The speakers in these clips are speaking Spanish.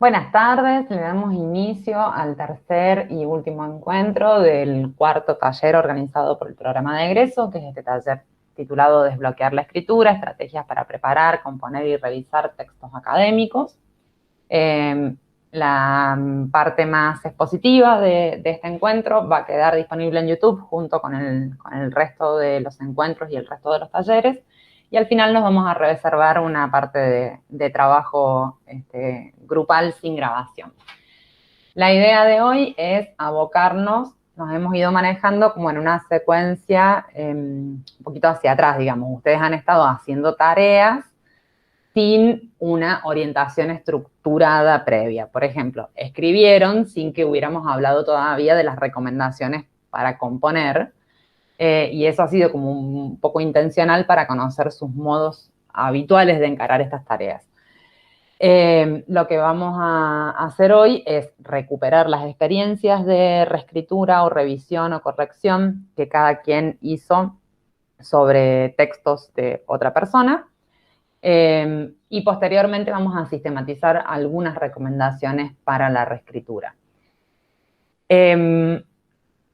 Buenas tardes, le damos inicio al tercer y último encuentro del cuarto taller organizado por el programa de egreso, que es este taller titulado Desbloquear la escritura, estrategias para preparar, componer y revisar textos académicos. La parte más expositiva de este encuentro va a quedar disponible en YouTube junto con el resto de los encuentros y el resto de los talleres. Y al final nos vamos a reservar una parte de trabajo grupal sin grabación. La idea de hoy es abocarnos, nos hemos ido manejando como en una secuencia un poquito hacia atrás, digamos. Ustedes han estado haciendo tareas sin una orientación estructurada previa. Por ejemplo, escribieron sin que hubiéramos hablado todavía de las recomendaciones para componer, y eso ha sido como un poco intencional para conocer sus modos habituales de encarar estas tareas. Lo que vamos a hacer hoy es recuperar las experiencias de reescritura o revisión o corrección que cada quien hizo sobre textos de otra persona. Y posteriormente vamos a sistematizar algunas recomendaciones para la reescritura.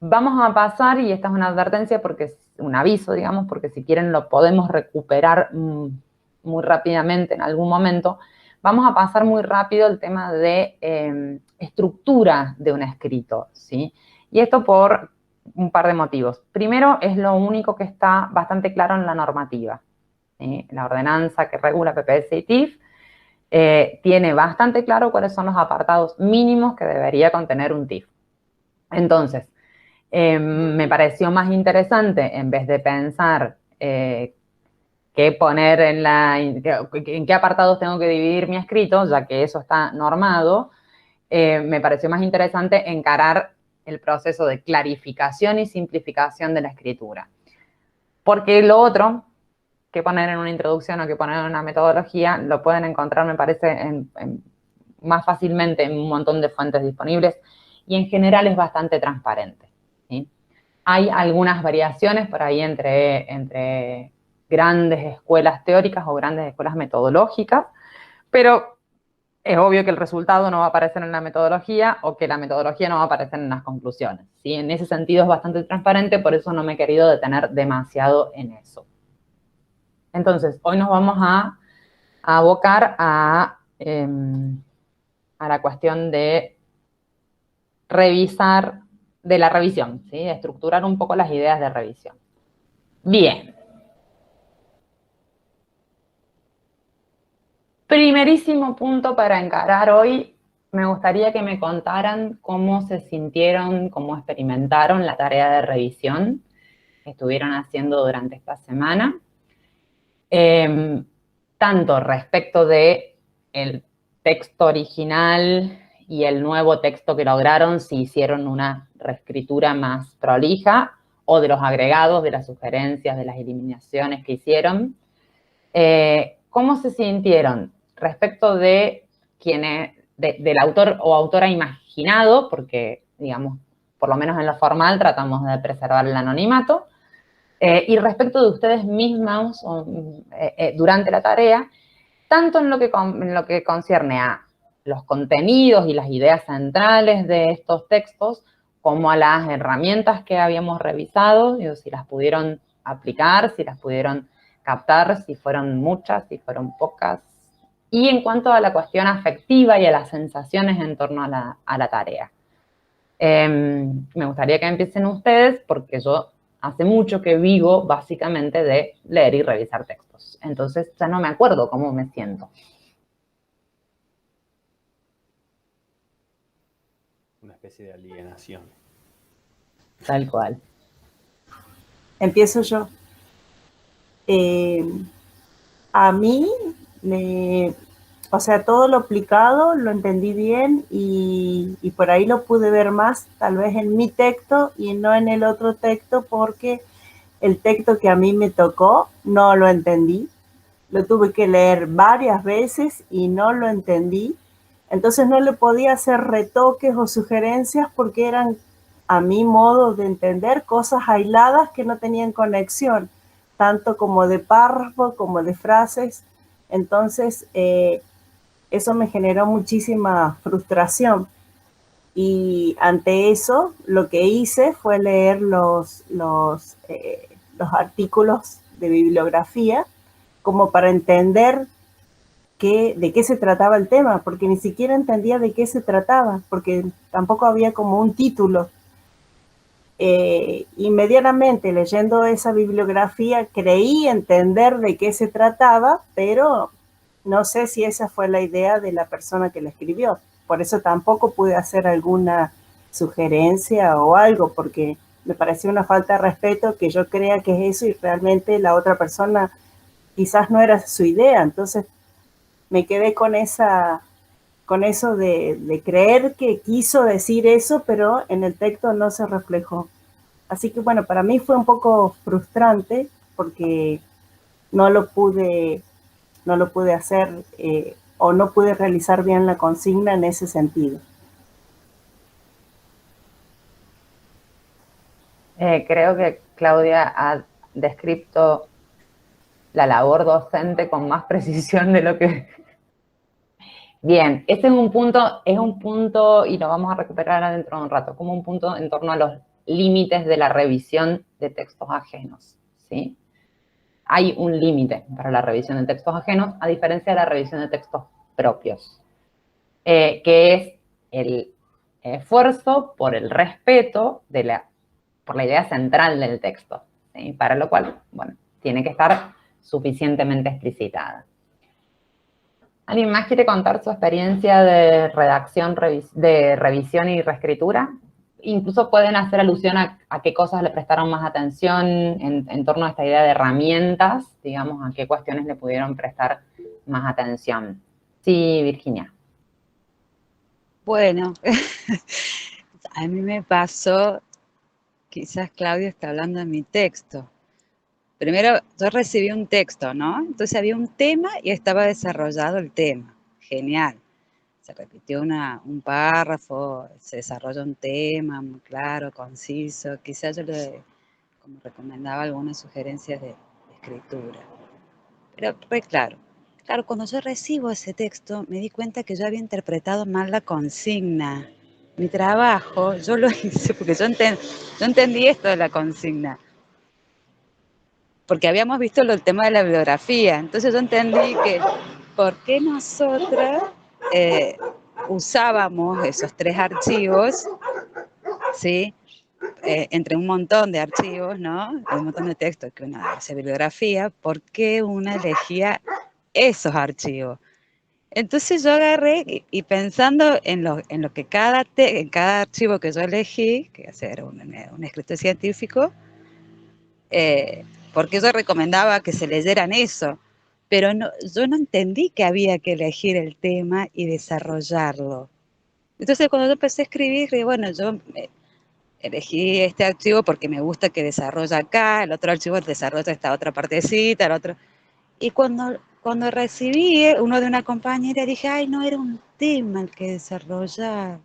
Vamos a pasar, y esta es una advertencia, porque es un aviso, digamos, porque si quieren lo podemos recuperar muy rápidamente en algún momento. Vamos a pasar muy rápido el tema de estructura de un escrito, ¿sí? Y esto por un par de motivos. Primero, es lo único que está bastante claro en la normativa. La ordenanza que regula PPS y TIF tiene bastante claro cuáles son los apartados mínimos que debería contener un TIF. Entonces, me pareció más interesante, en vez de pensar qué poner en qué apartados tengo que dividir mi escrito, ya que eso está normado, me pareció más interesante encarar el proceso de clarificación y simplificación de la escritura. Porque lo otro, que poner en una introducción o que poner en una metodología, lo pueden encontrar, me parece, más fácilmente en un montón de fuentes disponibles, y en general es bastante transparente, ¿sí? Hay algunas variaciones por ahí entre grandes escuelas teóricas o grandes escuelas metodológicas, pero es obvio que el resultado no va a aparecer en la metodología o que la metodología no va a aparecer en las conclusiones, ¿sí? En ese sentido es bastante transparente, por eso no me he querido detener demasiado en eso. Entonces, hoy nos vamos a abocar a la cuestión de revisar, de la revisión, ¿sí? De estructurar un poco las ideas de revisión. Bien. Primerísimo punto para encarar hoy, me gustaría que me contaran cómo se sintieron, cómo experimentaron la tarea de revisión que estuvieron haciendo durante esta semana. Tanto respecto de el texto original y el nuevo texto que lograron, si hicieron una reescritura más prolija, o de los agregados, de las sugerencias, de las eliminaciones que hicieron. ¿Cómo se sintieron respecto de del autor o autora imaginado? Porque, digamos, por lo menos en lo formal tratamos de preservar el anonimato. Y respecto de ustedes mismos durante la tarea, tanto en lo que concierne a los contenidos y las ideas centrales de estos textos, como a las herramientas que habíamos revisado, digo, si las pudieron aplicar, si las pudieron captar, si fueron muchas, si fueron pocas. Y en cuanto a la cuestión afectiva y a las sensaciones en torno a la tarea. Me gustaría que empiecen ustedes, porque yo hace mucho que vivo básicamente de leer y revisar textos. Entonces ya no me acuerdo cómo me siento. Una especie de alienación. Tal cual. Empiezo yo. A mí, o sea, todo lo aplicado lo entendí bien y por ahí lo pude ver más, tal vez en mi texto y no en el otro texto, porque el texto que a mí me tocó no lo entendí. Lo tuve que leer varias veces y no lo entendí. Entonces no le podía hacer retoques o sugerencias porque eran, a mi modo de entender, cosas aisladas que no tenían conexión, tanto como de párrafo como de frases. Entonces eso me generó muchísima frustración. Y ante eso, lo que hice fue leer los artículos de bibliografía como para entender de qué se trataba el tema, porque ni siquiera entendía de qué se trataba, porque tampoco había como un título. Medianamente leyendo esa bibliografía creí entender de qué se trataba, pero no sé si esa fue la idea de la persona que la escribió. Por eso tampoco pude hacer alguna sugerencia o algo, porque me pareció una falta de respeto que yo crea que es eso y realmente la otra persona quizás no era su idea. Entonces me quedé con eso de creer que quiso decir eso, pero en el texto no se reflejó. Así que bueno, para mí fue un poco frustrante porque no lo pude, no lo pude hacer o no pude realizar bien la consigna en ese sentido. Creo que Claudia ha descrito la labor docente con más precisión de lo que... Bien, este es un punto, y lo vamos a recuperar dentro de un rato, como un punto en torno a los límites de la revisión de textos ajenos, ¿sí? Hay un límite para la revisión de textos ajenos, a diferencia de la revisión de textos propios, que es el esfuerzo por el respeto por la idea central del texto, ¿sí? Para lo cual, bueno, tiene que estar suficientemente explicitada. ¿Alguien más quiere contar su experiencia de redacción, de revisión y reescritura? Incluso pueden hacer alusión a qué cosas le prestaron más atención en torno a esta idea de herramientas, digamos, a qué cuestiones le pudieron prestar más atención. Sí, Virginia. Bueno, a mí me pasó, quizás Claudia está hablando de mi texto. Primero, yo recibí un texto, ¿no? Entonces había un tema y estaba desarrollado el tema. Genial. Se repitió un párrafo, se desarrolla un tema muy claro, conciso. Quizás yo como recomendaba algunas sugerencias de escritura. Pero fue claro. Claro, cuando yo recibo ese texto, me di cuenta que yo había interpretado mal la consigna. Mi trabajo, yo lo hice porque yo entendí esto de la consigna. Porque habíamos visto el tema de la bibliografía. Entonces yo entendí que por qué nosotras usábamos esos 3 archivos, ¿sí? Entre un montón de archivos, ¿no? Un montón de textos que una hace bibliografía, ¿por qué una elegía esos archivos? Entonces yo agarré y pensando en lo que en cada archivo que yo elegí, que hacer un escrito científico, porque yo recomendaba que se leyeran eso, pero yo no entendí que había que elegir el tema y desarrollarlo. Entonces cuando yo empecé a escribir, dije, bueno, yo elegí este archivo porque me gusta que desarrolla acá, el otro archivo desarrolla esta otra partecita, el otro... Y cuando recibí uno de una compañera, dije, ay, no, era un tema el que desarrollar.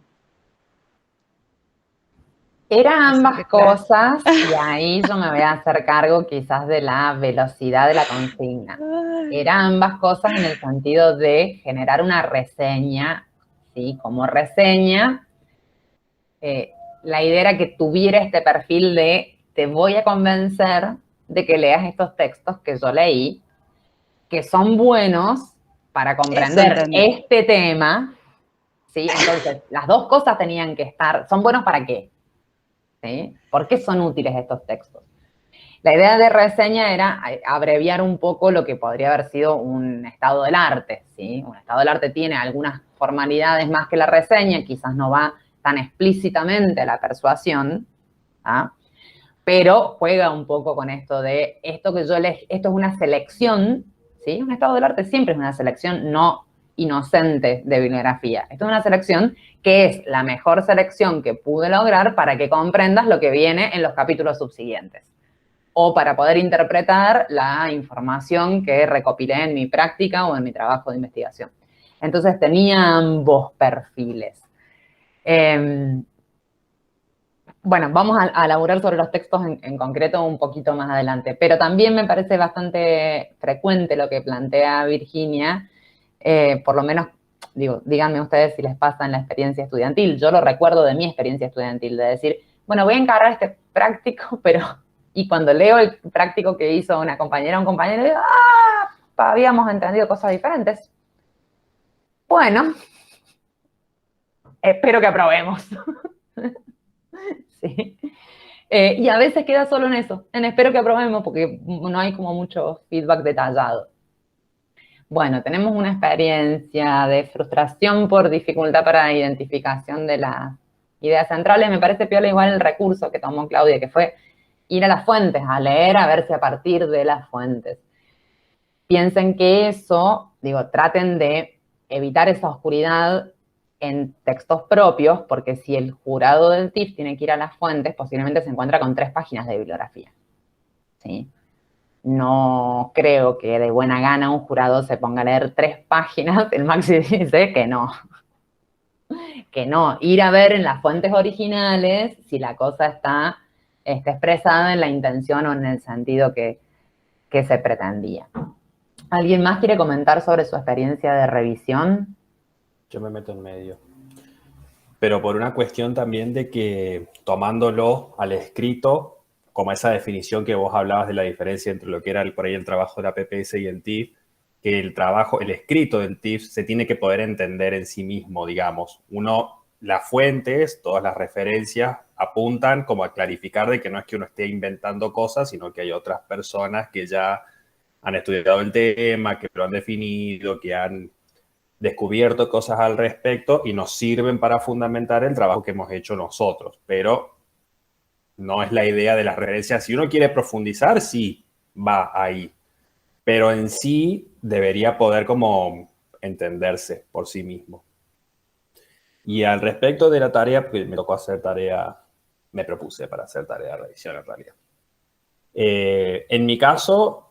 Eran ambas cosas, y ahí yo me voy a hacer cargo quizás de la velocidad de la consigna. Eran ambas cosas en el sentido de generar una reseña, ¿sí? Como reseña, la idea era que tuviera este perfil de te voy a convencer de que leas estos textos que yo leí, que son buenos para comprender este tema, ¿sí? Entonces, las dos cosas tenían que estar, ¿son buenos para qué? ¿Sí? ¿Por qué son útiles estos textos? La idea de reseña era abreviar un poco lo que podría haber sido un estado del arte, ¿sí? Un estado del arte tiene algunas formalidades más que la reseña, quizás no va tan explícitamente a la persuasión, ¿ah? Pero juega un poco con esto de esto que yo esto es una selección, ¿sí? Un estado del arte siempre es una selección no inocente de bibliografía. Esto es una selección que es la mejor selección que pude lograr para que comprendas lo que viene en los capítulos subsiguientes, o para poder interpretar la información que recopilé en mi práctica o en mi trabajo de investigación. Entonces tenía ambos perfiles. Bueno, vamos a elaborar sobre los textos en concreto un poquito más adelante, pero también me parece bastante frecuente lo que plantea Virginia, por lo menos digo, díganme ustedes si les pasa en la experiencia estudiantil. Yo lo recuerdo de mi experiencia estudiantil, de decir, bueno, voy a encargar este práctico, pero... Y cuando leo el práctico que hizo una compañera o un compañero, digo, habíamos entendido cosas diferentes. Bueno, espero que aprobemos. Sí. Y a veces queda solo en eso, en espero que aprobemos, porque no hay como mucho feedback detallado. Bueno, tenemos una experiencia de frustración por dificultad para identificación de las ideas centrales. Me parece piola igual el recurso que tomó Claudia, que fue ir a las fuentes, a leer, a ver si a partir de las fuentes. Piensen que eso, digo, traten de evitar esa oscuridad en textos propios, porque si el jurado del TIF tiene que ir a las fuentes, posiblemente se encuentra con 3 páginas de bibliografía. ¿Sí? No creo que de buena gana un jurado se ponga a leer 3 páginas. El Maxi dice que no. Que no. Ir a ver en las fuentes originales si la cosa está expresada en la intención o en el sentido que se pretendía. ¿Alguien más quiere comentar sobre su experiencia de revisión? Yo me meto en medio. Pero por una cuestión también de que tomándolo al escrito, como esa definición que vos hablabas de la diferencia entre lo que era por ahí el trabajo de la PPS y el TIF, que el escrito del TIF se tiene que poder entender en sí mismo, digamos. Las fuentes, todas las referencias apuntan como a clarificar de que no es que uno esté inventando cosas, sino que hay otras personas que ya han estudiado el tema, que lo han definido, que han descubierto cosas al respecto y nos sirven para fundamentar el trabajo que hemos hecho nosotros. Pero no es la idea de las referencias. Si uno quiere profundizar, sí, va ahí. Pero en sí debería poder como entenderse por sí mismo. Y al respecto de la tarea, porque me tocó hacer tarea, me propuse para hacer tarea de revisión en realidad. En mi caso,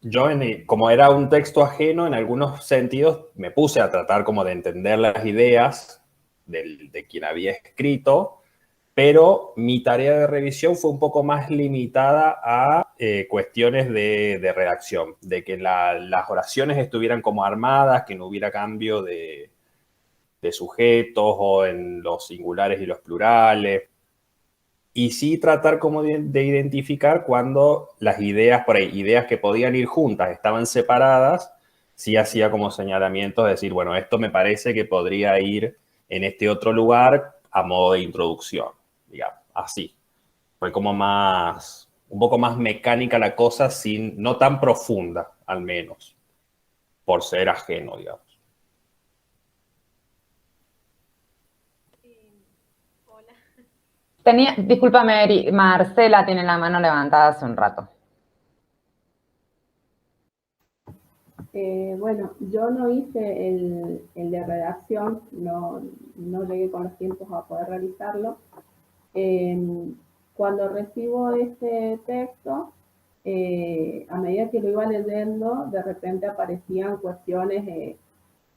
yo como era un texto ajeno, en algunos sentidos me puse a tratar como de entender las ideas de quien había escrito, pero mi tarea de revisión fue un poco más limitada a cuestiones de redacción, de que las oraciones estuvieran como armadas, que no hubiera cambio de sujetos o en los singulares y los plurales. Y sí tratar como de identificar cuando las ideas, por ahí, ideas que podían ir juntas, estaban separadas, sí hacía como señalamientos, de decir, bueno, esto me parece que podría ir en este otro lugar a modo de introducción, digamos, así. Fue como un poco más mecánica la cosa, no tan profunda, al menos, por ser ajeno, digamos. Discúlpame, Marcela tiene la mano levantada hace un rato. Bueno, yo no hice el de redacción, no llegué con los tiempos a poder realizarlo. Cuando recibo este texto, a medida que lo iba leyendo, de repente aparecían cuestiones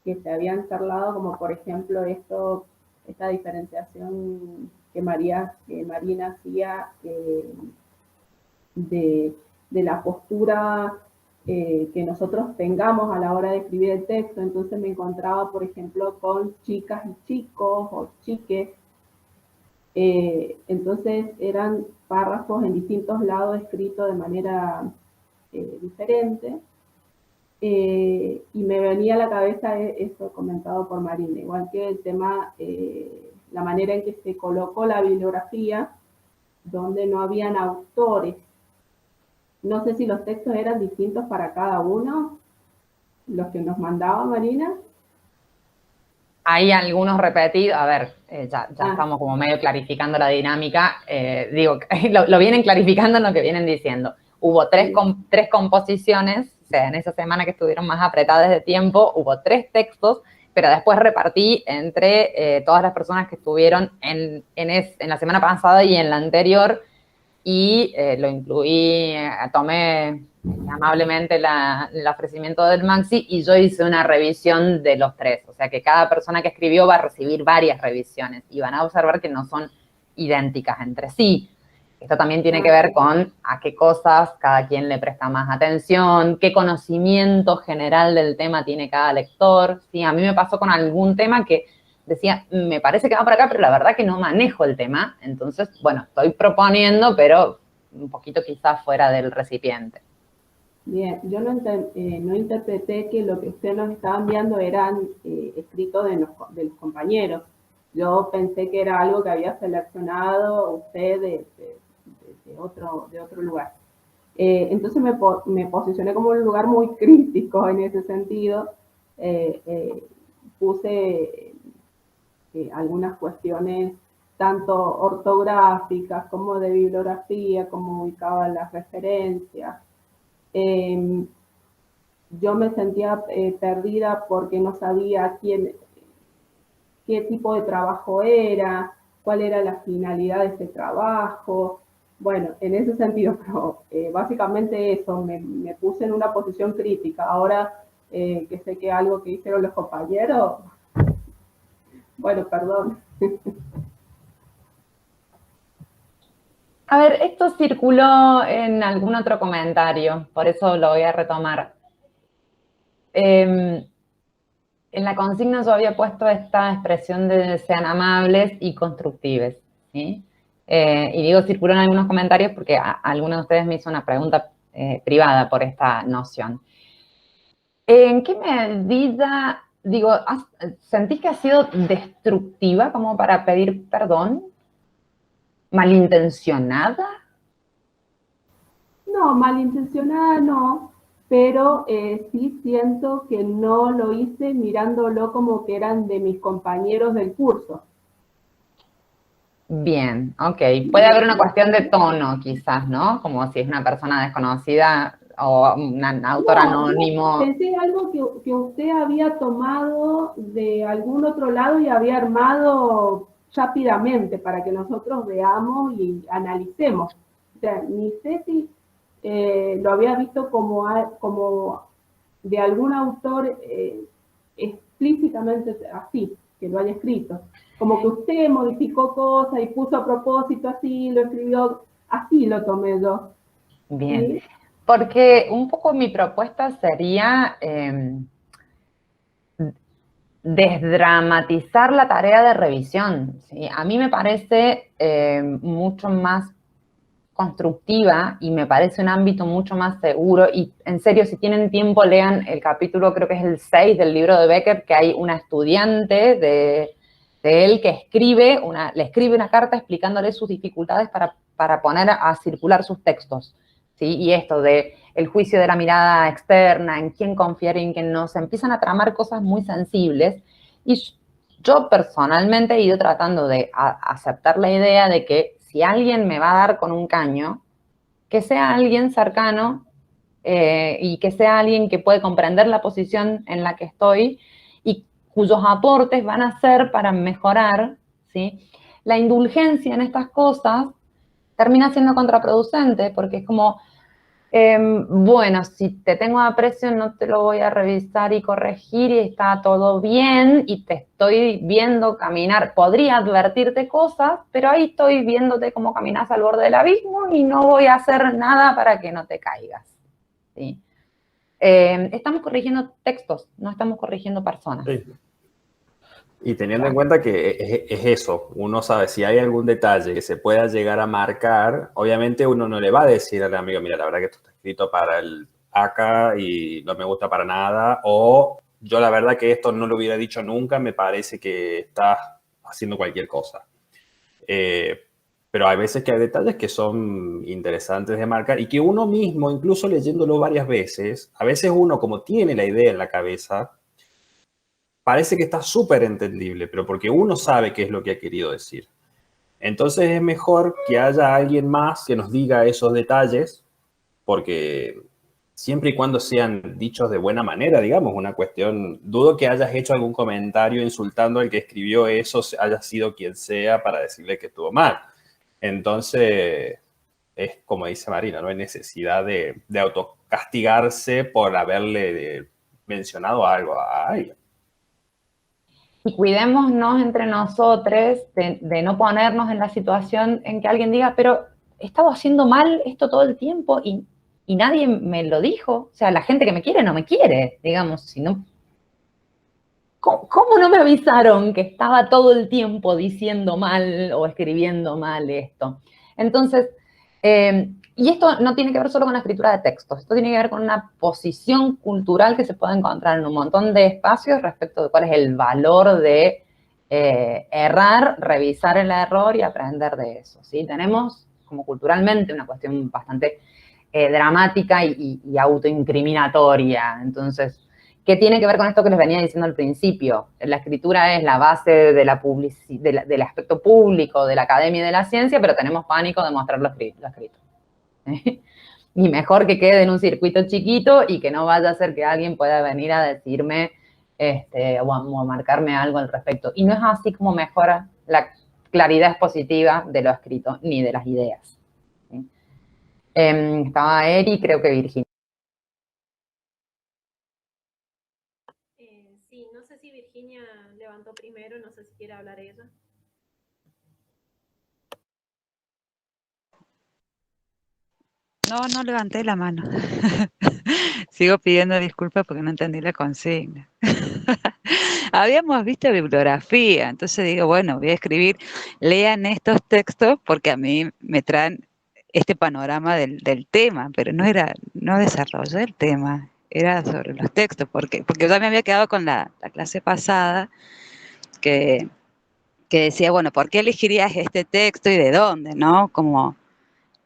que se habían charlado, como por ejemplo esta diferenciación que Marina hacía de la postura que nosotros tengamos a la hora de escribir el texto. Entonces me encontraba, por ejemplo, con chicas y chicos o chiques. Entonces eran párrafos en distintos lados escritos de manera diferente. Y me venía a la cabeza eso comentado por Marina, igual que el tema, la manera en que se colocó la bibliografía, donde no habían autores. No sé si los textos eran distintos para cada uno, los que nos mandaba Marina. Hay algunos repetidos, a ver, ya estamos como medio clarificando la dinámica, digo, lo vienen clarificando en lo que vienen diciendo. Hubo tres composiciones, o sea, en esa semana que estuvieron más apretadas de tiempo, hubo 3 textos, pero después repartí entre todas las personas que estuvieron en la semana pasada y en la anterior, y lo incluí, tomé amablemente el ofrecimiento del Maxi y yo hice una revisión de los 3. O sea que cada persona que escribió va a recibir varias revisiones y van a observar que no son idénticas entre sí. Esto también tiene que ver con a qué cosas cada quien le presta más atención, qué conocimiento general del tema tiene cada lector. ¿Sí? A mí me pasó con algún tema que decía, me parece que va por acá, pero la verdad que no manejo el tema. Entonces, bueno, estoy proponiendo, pero un poquito quizás fuera del recipiente. Bien, yo no interpreté que lo que usted nos estaba enviando eran escritos de los compañeros. Yo pensé que era algo que había seleccionado usted de otro lugar. Entonces me posicioné como un lugar muy crítico en ese sentido. Puse algunas cuestiones tanto ortográficas como de bibliografía, como ubicaba las referencias. Yo me sentía perdida porque no sabía qué tipo de trabajo era, cuál era la finalidad de ese trabajo. Bueno, en ese sentido, pero básicamente eso, me puse en una posición crítica. Ahora que sé que algo que hicieron los compañeros, bueno, perdón. A ver, esto circuló en algún otro comentario, por eso lo voy a retomar. En la consigna yo había puesto esta expresión de sean amables y constructives, ¿sí? Y digo circuló en algunos comentarios porque alguno de ustedes me hizo una pregunta privada por esta noción. ¿En qué medida, digo, sentís que ha sido destructiva como para pedir perdón? ¿Malintencionada? No, malintencionada no, pero sí siento que no lo hice mirándolo como que eran de mis compañeros del curso. Bien, ok. Puede haber una cuestión de tono, quizás, ¿no? Como si es una persona desconocida o un autor anónimo. Pensé algo que usted había tomado de algún otro lado y había armado rápidamente para que nosotros veamos y analicemos. O sea, ni sé si lo había visto como de algún autor explícitamente así, que lo haya escrito. Como que usted modificó cosas y puso a propósito así, lo escribió, así lo tomé yo. Bien, ¿Sí? porque un poco mi propuesta sería desdramatizar la tarea de revisión, ¿sí? A mí me parece mucho más constructiva y me parece un ámbito mucho más seguro y en serio, si tienen tiempo, lean el capítulo, creo que es el 6 del libro de Becker, que hay una estudiante de él que le escribe una carta explicándole sus dificultades para poner a circular sus textos, ¿sí? Y esto de el juicio de la mirada externa, en quién confiar y en quién no, se empiezan a tramar cosas muy sensibles y yo personalmente he ido tratando de aceptar la idea de que si alguien me va a dar con un caño, que sea alguien cercano y que sea alguien que puede comprender la posición en la que estoy y cuyos aportes van a ser para mejorar, ¿sí? La indulgencia en estas cosas termina siendo contraproducente porque es como, bueno, si te tengo aprecio no te lo voy a revisar y corregir y está todo bien y te estoy viendo caminar. Podría advertirte cosas, pero ahí estoy viéndote cómo caminas al borde del abismo y no voy a hacer nada para que no te caigas, ¿sí? Estamos corrigiendo textos, no estamos corrigiendo personas. Sí. Y teniendo en cuenta que es eso, uno sabe si hay algún detalle que se pueda llegar a marcar, obviamente uno no le va a decir al amigo, mira, la verdad que esto está escrito para el acá y no me gusta para nada, o yo la verdad que esto no lo hubiera dicho nunca, me parece que estás haciendo cualquier cosa. Pero hay veces que hay detalles que son interesantes de marcar y que uno mismo, incluso leyéndolo varias veces, a veces uno como tiene la idea en la cabeza, parece que está súper entendible, pero porque uno sabe qué es lo que ha querido decir. Entonces es mejor que haya alguien más que nos diga esos detalles, porque siempre y cuando sean dichos de buena manera, digamos, una cuestión, dudo que hayas hecho algún comentario insultando al que escribió eso, haya sido quien sea, para decirle que estuvo mal. Entonces, es como dice Marina, no hay necesidad de autocastigarse por haberle mencionado algo a alguien. Y cuidémonos entre nosotros de no ponernos en la situación en que alguien diga, pero estado haciendo mal esto todo el tiempo y nadie me lo dijo. O sea, la gente que me quiere no me quiere, digamos, si no... ¿Cómo no me avisaron que estaba todo el tiempo diciendo mal o escribiendo mal esto? Entonces, y esto no tiene que ver solo con la escritura de textos, esto tiene que ver con una posición cultural que se puede encontrar en un montón de espacios respecto de cuál es el valor de errar, revisar el error y aprender de eso, ¿sí? Tenemos como culturalmente una cuestión bastante dramática y autoincriminatoria, entonces... ¿Qué tiene que ver con esto que les venía diciendo al principio? La escritura es la base de la del aspecto público, de la academia y de la ciencia, pero tenemos pánico de mostrar lo escrito. Y mejor que quede en un circuito chiquito y que no vaya a ser que alguien pueda venir a decirme o a marcarme algo al respecto. Y no es así como mejora la claridad expositiva de lo escrito, ni de las ideas. ¿Sí? Estaba Eri, creo que Virginia. Sí, no sé si Virginia levantó primero, no sé si quiere hablar ella. No levanté la mano. Sigo pidiendo disculpas porque no entendí la consigna. Habíamos visto bibliografía, entonces digo, bueno, voy a escribir, lean estos textos porque a mí me traen este panorama del tema, pero no desarrollé el tema, era sobre los textos, porque yo me había quedado con la clase pasada que decía, bueno, ¿por qué elegirías este texto y de dónde, no? Como,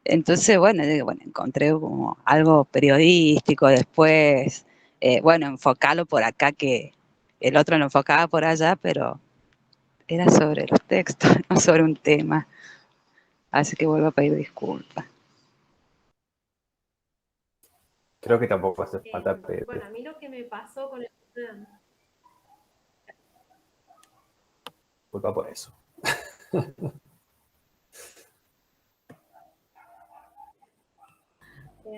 entonces, bueno, encontré como algo periodístico, después, bueno, enfocarlo por acá, que el otro lo enfocaba por allá, pero era sobre los textos, no sobre un tema. Así que vuelvo a pedir disculpas. Creo que tampoco hace falta pedir. Bueno, a mí lo que me pasó con el... Disculpa por eso.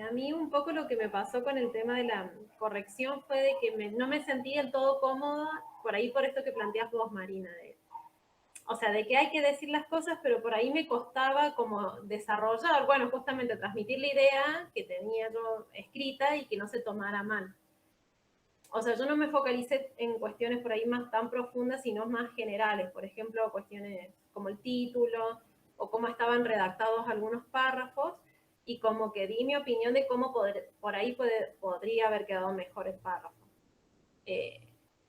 A mí un poco lo que me pasó con el tema de la corrección fue de que no me sentí del todo cómoda, por ahí por esto que planteas vos, Marina, o sea, de que hay que decir las cosas, pero por ahí me costaba como desarrollar, bueno, justamente transmitir la idea que tenía yo escrita y que no se tomara mal. O sea, yo no me focalicé en cuestiones por ahí más tan profundas, sino más generales, por ejemplo, cuestiones como el título o cómo estaban redactados algunos párrafos, y como que di mi opinión de cómo por ahí podría haber quedado mejor el párrafo.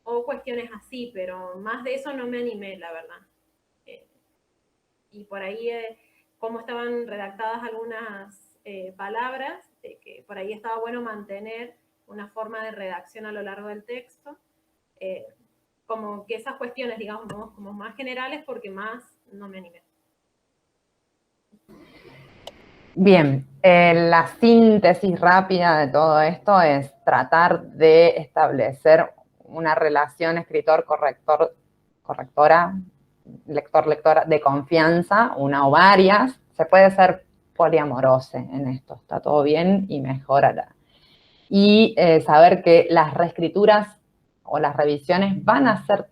O cuestiones así, pero más de eso no me animé, la verdad. Y por ahí cómo estaban redactadas algunas palabras, que por ahí estaba bueno mantener una forma de redacción a lo largo del texto, como que esas cuestiones, digamos, como más generales, porque más no me animé. Bien, la síntesis rápida de todo esto es tratar de establecer una relación escritor-correctora, lector-lectora de confianza, una o varias. Se puede ser poliamorose en esto, está todo bien y mejórala. Y saber que las reescrituras o las revisiones van a ser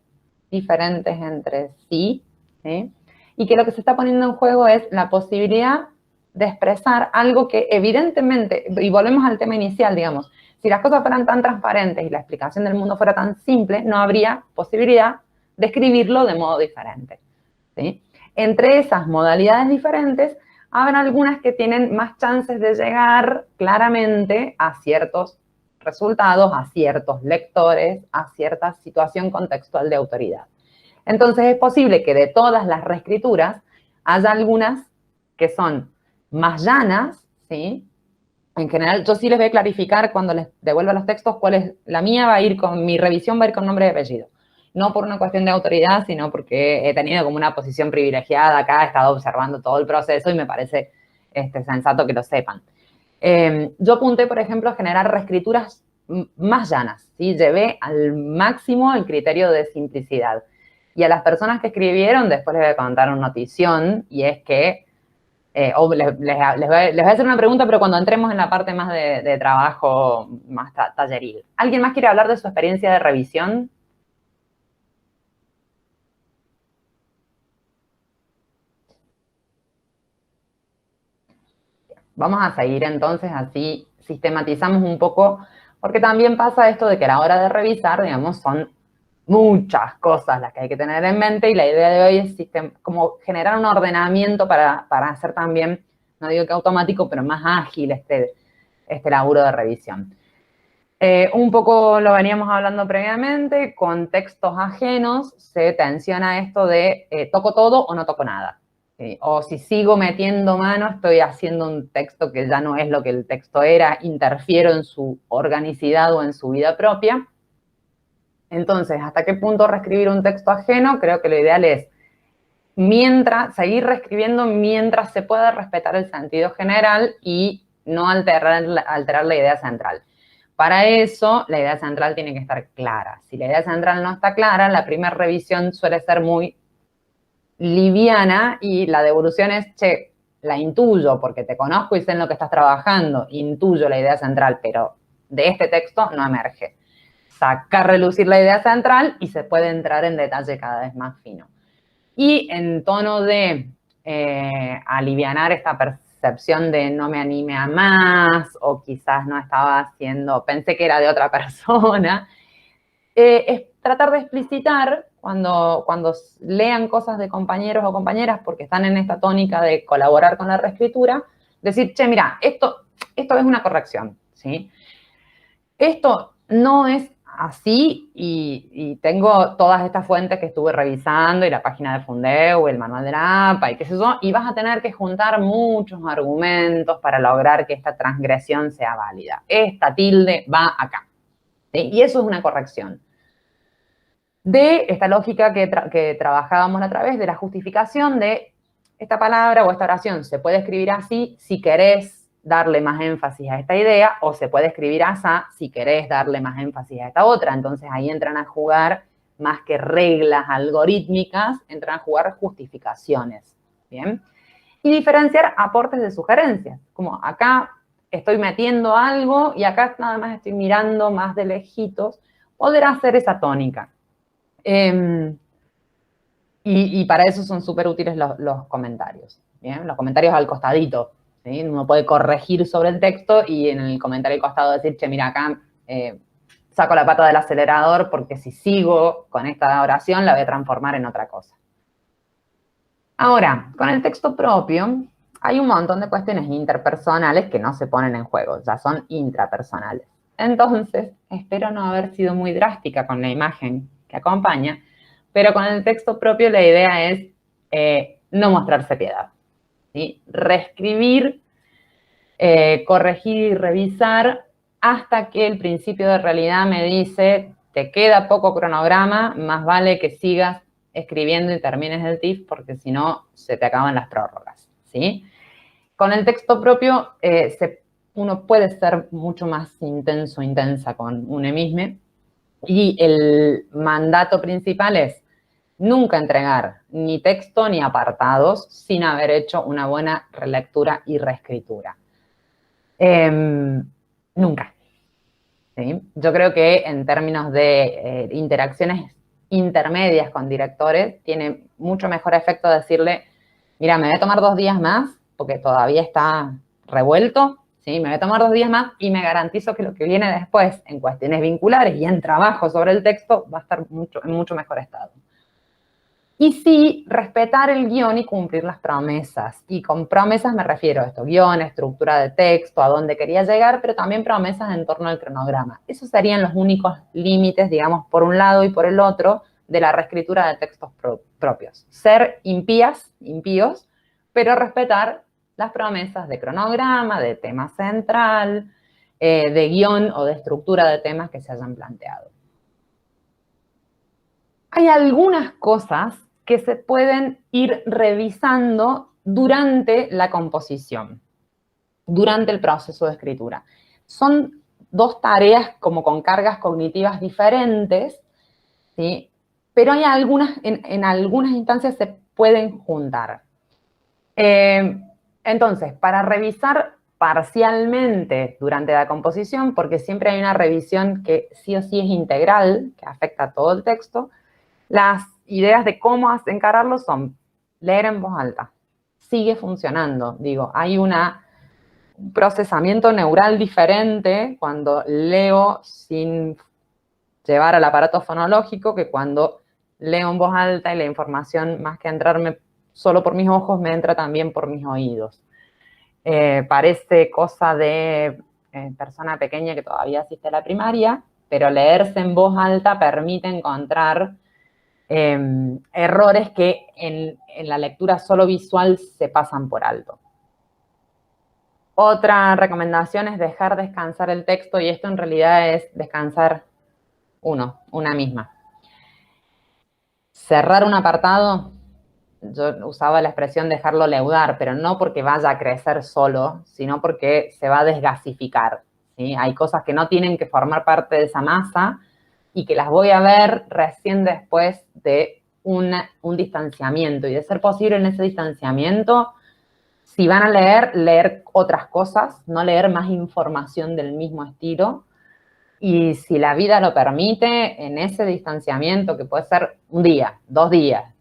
diferentes entre sí, ¿sí? Y que lo que se está poniendo en juego es la posibilidad de expresar algo que evidentemente, y volvemos al tema inicial, digamos, si las cosas fueran tan transparentes y la explicación del mundo fuera tan simple, no habría posibilidad de escribirlo de modo diferente, ¿sí? Entre esas modalidades diferentes, habrá algunas que tienen más chances de llegar claramente a ciertos resultados, a ciertos lectores, a cierta situación contextual de autoridad. Entonces es posible que de todas las reescrituras haya algunas que son más llanas, ¿sí? En general, yo sí les voy a clarificar cuando les devuelva los textos cuál es la mía, va a ir con mi revisión, va a ir con nombre y apellido. No por una cuestión de autoridad, sino porque he tenido como una posición privilegiada acá, he estado observando todo el proceso y me parece sensato que lo sepan. Yo apunté, por ejemplo, a generar reescrituras más llanas, ¿sí? Llevé al máximo el criterio de simplicidad. Y a las personas que escribieron, después les voy a contar una notición, y es que, les voy a hacer una pregunta, pero cuando entremos en la parte más de trabajo, más talleril. ¿Alguien más quiere hablar de su experiencia de revisión? Vamos a seguir entonces así, sistematizamos un poco, porque también pasa esto de que a la hora de revisar, digamos, son muchas cosas las que hay que tener en mente y la idea de hoy es como generar un ordenamiento para hacer también, no digo que automático, pero más ágil este laburo de revisión. Un poco lo veníamos hablando previamente, con textos ajenos se tensiona esto de toco todo o no toco nada. O si sigo metiendo mano, estoy haciendo un texto que ya no es lo que el texto era, interfiero en su organicidad o en su vida propia. Entonces, ¿hasta qué punto reescribir un texto ajeno? Creo que lo ideal es seguir reescribiendo mientras se pueda respetar el sentido general y no alterar la idea central. Para eso, la idea central tiene que estar clara. Si la idea central no está clara, la primera revisión suele ser muy liviana y la devolución es, che, la intuyo porque te conozco y sé en lo que estás trabajando, intuyo la idea central, pero de este texto no emerge. Sacar relucir la idea central y se puede entrar en detalle cada vez más fino. Y en tono de alivianar esta percepción de no me anime a más o quizás no estaba haciendo, pensé que era de otra persona, es tratar de explicitar cuando lean cosas de compañeros o compañeras porque están en esta tónica de colaborar con la reescritura, decir, che, mira, esto es una corrección, ¿sí? Esto no es así y tengo todas estas fuentes que estuve revisando y la página de Fundeo, el manual de la APA y qué sé yo, y vas a tener que juntar muchos argumentos para lograr que esta transgresión sea válida. Esta tilde va acá, ¿sí? Y eso es una corrección. De esta lógica que trabajábamos a través de la justificación de esta palabra o esta oración se puede escribir así si querés darle más énfasis a esta idea o se puede escribir así si querés darle más énfasis a esta otra. Entonces ahí entran a jugar más que reglas algorítmicas, entran a jugar justificaciones, ¿bien? Y diferenciar aportes de sugerencias, como acá estoy metiendo algo y acá nada más estoy mirando más de lejitos, poder hacer esa tónica. Y para eso son súper útiles los comentarios, ¿bien? Los comentarios al costadito, ¿sí? Uno puede corregir sobre el texto y en el comentario al costado decir, che, mira, acá saco la pata del acelerador porque si sigo con esta oración la voy a transformar en otra cosa. Ahora, con el texto propio hay un montón de cuestiones interpersonales que no se ponen en juego, ya son intrapersonales. Entonces, espero no haber sido muy drástica con la imagen que acompaña, pero con el texto propio la idea es no mostrarse piedad, ¿sí? Reescribir, corregir y revisar hasta que el principio de realidad me dice, te queda poco cronograma, más vale que sigas escribiendo y termines el TIF porque si no se te acaban las prórrogas, ¿sí? Con el texto propio uno puede ser mucho más intenso, intensa con un emisme y el mandato principal es nunca entregar ni texto ni apartados sin haber hecho una buena relectura y reescritura. Nunca. ¿Sí? Yo creo que en términos de interacciones intermedias con directores, tiene mucho mejor efecto decirle, mira, me voy a tomar 2 días más, porque todavía está revuelto, ¿sí? Me voy a tomar 2 días más y me garantizo que lo que viene después, en cuestiones vinculares y en trabajo sobre el texto, va a estar en mucho mejor estado. Y sí, respetar el guión y cumplir las promesas. Y con promesas me refiero a esto, guión, estructura de texto, a dónde quería llegar, pero también promesas en torno al cronograma. Esos serían los únicos límites, digamos, por un lado y por el otro, de la reescritura de textos propios. Ser impíos, pero respetar las promesas de cronograma, de tema central, de guión o de estructura de temas que se hayan planteado. Hay algunas cosas que se pueden ir revisando durante la composición, durante el proceso de escritura. Son 2 tareas como con cargas cognitivas diferentes, ¿sí? Pero hay algunas, en algunas instancias se pueden juntar. Entonces, para revisar parcialmente durante la composición, porque siempre hay una revisión que sí o sí es integral, que afecta a todo el texto, las ideas de cómo encararlo son leer en voz alta. Sigue funcionando. Digo, hay una procesamiento neural diferente cuando leo sin llevar al aparato fonológico que cuando leo en voz alta y la información, más que entrarme solo por mis ojos, me entra también por mis oídos. Parece cosa de persona pequeña que todavía asiste a la primaria, pero leerse en voz alta permite encontrar errores que en la lectura solo visual se pasan por alto. Otra recomendación es dejar descansar el texto, y esto en realidad es descansar una misma. Cerrar un apartado, yo usaba la expresión dejarlo leudar, pero no porque vaya a crecer solo, sino porque se va a desgasificar, ¿sí? Hay cosas que no tienen que formar parte de esa masa y que las voy a ver recién después de un distanciamiento. Y de ser posible en ese distanciamiento, si van a leer otras cosas, no leer más información del mismo estilo. Y si la vida lo permite, en ese distanciamiento, que puede ser un día, 2 días,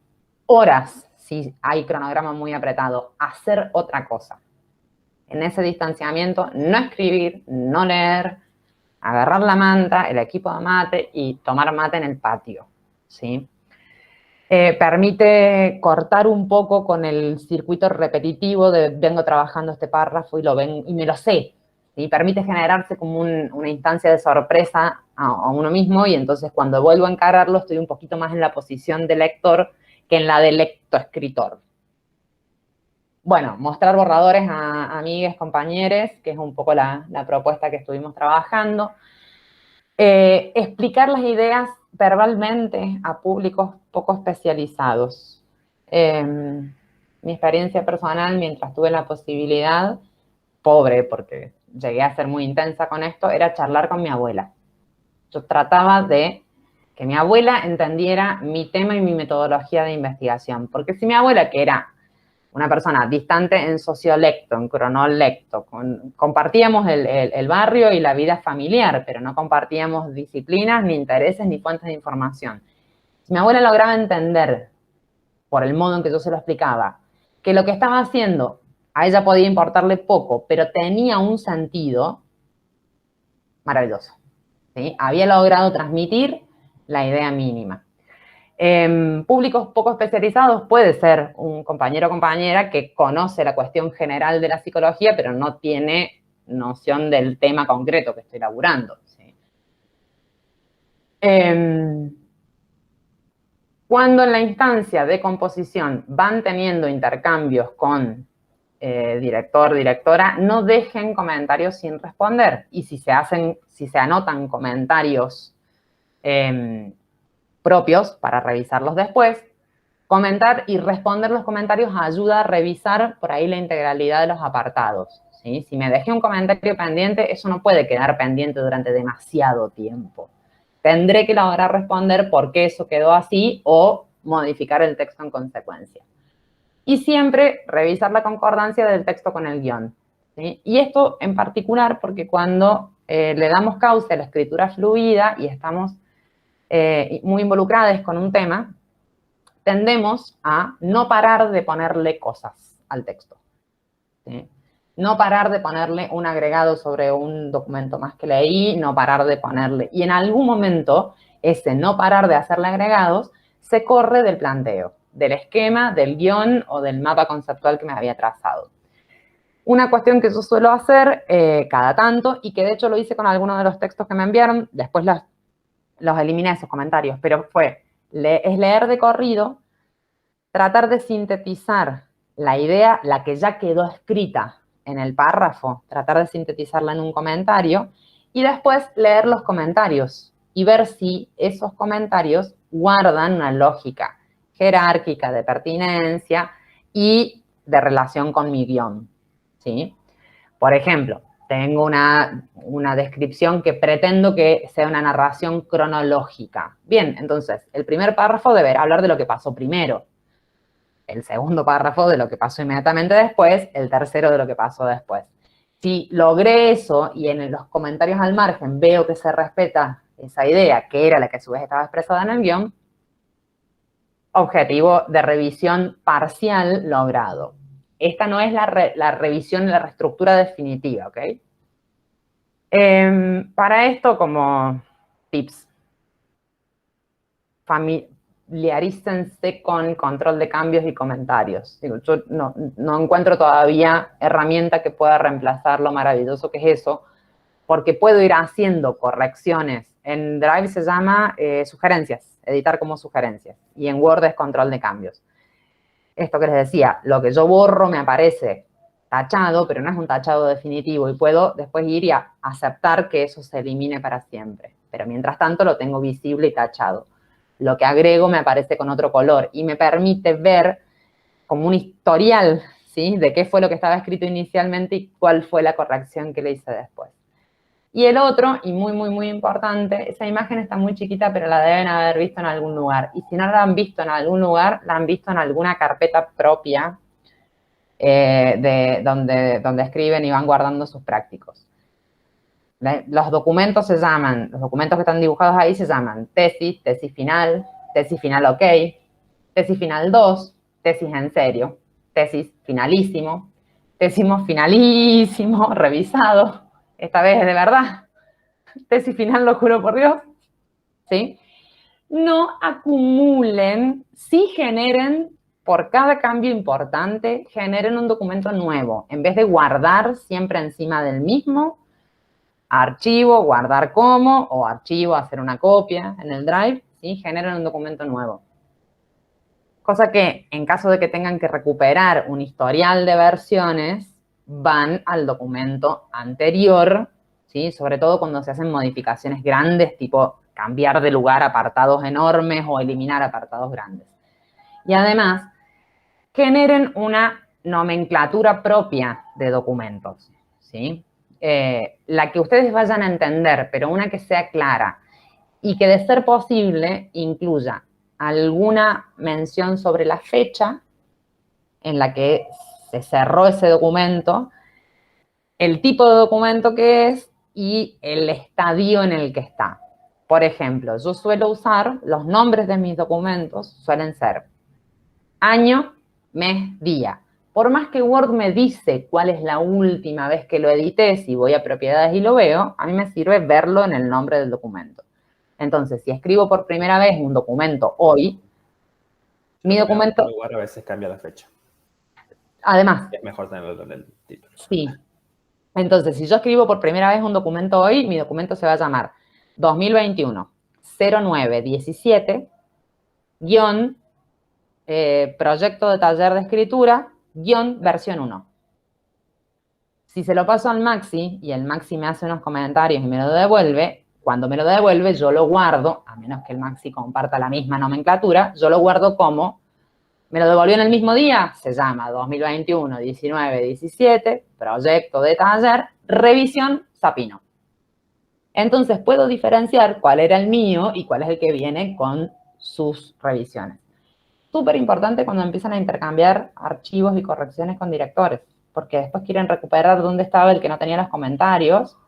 horas, si hay cronograma muy apretado, hacer otra cosa. En ese distanciamiento, no escribir, no leer, agarrar la manta, el equipo de mate y tomar mate en el patio, ¿sí? Permite cortar un poco con el circuito repetitivo de vengo trabajando este párrafo y me lo sé. ¿Sí? Permite generarse como una instancia de sorpresa a uno mismo, y entonces cuando vuelvo a encararlo estoy un poquito más en la posición de lector que en la de lectoescritor. Bueno, mostrar borradores a amigues, compañeros, que es un poco la propuesta que estuvimos trabajando. Explicar las ideas verbalmente a públicos poco especializados. Mi experiencia personal, mientras tuve la posibilidad, pobre, porque llegué a ser muy intensa con esto, era charlar con mi abuela. Yo trataba de que mi abuela entendiera mi tema y mi metodología de investigación, porque si mi abuela, que era una persona distante en sociolecto, en cronolecto, compartíamos el barrio y la vida familiar, pero no compartíamos disciplinas, ni intereses, ni fuentes de información. Si mi abuela lograba entender, por el modo en que yo se lo explicaba, que lo que estaba haciendo a ella podía importarle poco, pero tenía un sentido, maravilloso, ¿sí? Había logrado transmitir la idea mínima. Públicos poco especializados puede ser un compañero o compañera que conoce la cuestión general de la psicología, pero no tiene noción del tema concreto que estoy laburando, ¿sí? Cuando en la instancia de composición van teniendo intercambios con director, directora, no dejen comentarios sin responder. Y si se anotan comentarios propios para revisarlos después, comentar y responder los comentarios ayuda a revisar por ahí la integralidad de los apartados, ¿sí? Si me dejé un comentario pendiente, eso no puede quedar pendiente durante demasiado tiempo. Tendré que lograr responder por qué eso quedó así o modificar el texto en consecuencia. Y siempre revisar la concordancia del texto con el guión, ¿sí? Y esto en particular porque cuando le damos cauce a la escritura fluida y estamos muy involucradas con un tema, tendemos a no parar de ponerle cosas al texto, ¿sí? No parar de ponerle un agregado sobre un documento más que leí, no parar de ponerle. Y en algún momento, ese no parar de hacerle agregados se corre del planteo, del esquema, del guión o del mapa conceptual que me había trazado. Una cuestión que yo suelo hacer cada tanto, y que de hecho lo hice con algunos de los textos que me enviaron, después los eliminé esos comentarios, pero es leer de corrido, tratar de sintetizar la idea, la que ya quedó escrita en el párrafo, tratar de sintetizarla en un comentario, y después leer los comentarios y ver si esos comentarios guardan una lógica jerárquica de pertinencia y de relación con mi guión, ¿sí? Por ejemplo, tengo una descripción que pretendo que sea una narración cronológica. Bien, entonces, el primer párrafo deberá hablar de lo que pasó primero, el segundo párrafo de lo que pasó inmediatamente después, el tercero de lo que pasó después. Si logré eso y en los comentarios al margen veo que se respeta esa idea, que era la que a su vez estaba expresada en el guión, objetivo de revisión parcial logrado. esta no es la revisión, la reestructura definitiva, ¿ok? Para esto, como tips, familiarícense con control de cambios y comentarios. Digo, yo no encuentro todavía herramienta que pueda reemplazar lo maravilloso que es eso, porque puedo ir haciendo correcciones. En Drive se llama sugerencias, editar como sugerencias, y en Word es control de cambios. Esto que les decía, lo que yo borro me aparece tachado, pero no es un tachado definitivo, y puedo después ir y aceptar que eso se elimine para siempre. Pero mientras tanto lo tengo visible y tachado. Lo que agrego me aparece con otro color y me permite ver como un historial, ¿sí?, de qué fue lo que estaba escrito inicialmente y cuál fue la corrección que le hice después. Y el otro, y muy, muy, muy importante, esa imagen está muy chiquita, pero la deben haber visto en algún lugar. Y si no la han visto en algún lugar, la han visto en alguna carpeta propia donde escriben y van guardando sus prácticos. Los documentos los documentos que están dibujados ahí se llaman tesis, tesis final ok, tesis final 2, tesis en serio, tesis finalísimo, tesis finalísimo, revisado, esta vez es de verdad, tesis final, lo juro por Dios, ¿sí? No acumulen, sí generen, por cada cambio importante, generen un documento nuevo, en vez de guardar siempre encima del mismo, archivo, guardar como, o archivo, hacer una copia en el Drive, ¿sí? Generen un documento nuevo. Cosa que, en caso de que tengan que recuperar un historial de versiones, van al documento anterior, ¿sí? Sobre todo cuando se hacen modificaciones grandes, tipo cambiar de lugar apartados enormes o eliminar apartados grandes. Y además, generen una nomenclatura propia de documentos, ¿sí? La que ustedes vayan a entender, pero una que sea clara y que, de ser posible, incluya alguna mención sobre la fecha en la que se cerró ese documento, el tipo de documento que es y el estadio en el que está. Por ejemplo, yo suelo usar, los nombres de mis documentos suelen ser año, mes, día. Por más que Word me dice cuál es la última vez que lo edité, si voy a propiedades y lo veo, a mí me sirve verlo en el nombre del documento. Entonces, si escribo por primera vez un documento hoy, mi documento... En lugar a veces cambia la fecha. Además. Es mejor tenerlo en el título. Sí. Entonces, si yo escribo por primera vez un documento hoy, mi documento se va a llamar 2021 0917 proyecto de taller de escritura versión 1. Si se lo paso al Maxi y el Maxi me hace unos comentarios y me lo devuelve, cuando me lo devuelve yo lo guardo, a menos que el Maxi comparta la misma nomenclatura, yo lo guardo como, me lo devolvió en el mismo día, se llama 2021 19 17, proyecto de taller, revisión Sapino. Entonces puedo diferenciar cuál era el mío y cuál es el que viene con sus revisiones. Súper importante cuando empiezan a intercambiar archivos y correcciones con directores, porque después quieren recuperar dónde estaba el que no tenía los comentarios,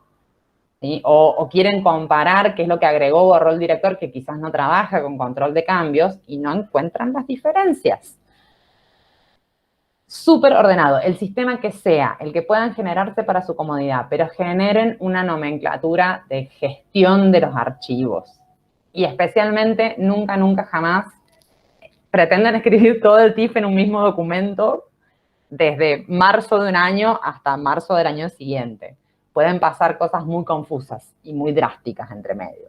¿sí? O quieren comparar qué es lo que agregó o borró el director, que quizás no trabaja con control de cambios, y no encuentran las diferencias. Súper ordenado, el sistema que sea, el que puedan generarse para su comodidad, pero generen una nomenclatura de gestión de los archivos. Y especialmente, nunca, nunca, jamás pretenden escribir todo el TIFF en un mismo documento desde marzo de un año hasta marzo del año siguiente. Pueden pasar cosas muy confusas y muy drásticas entre medio.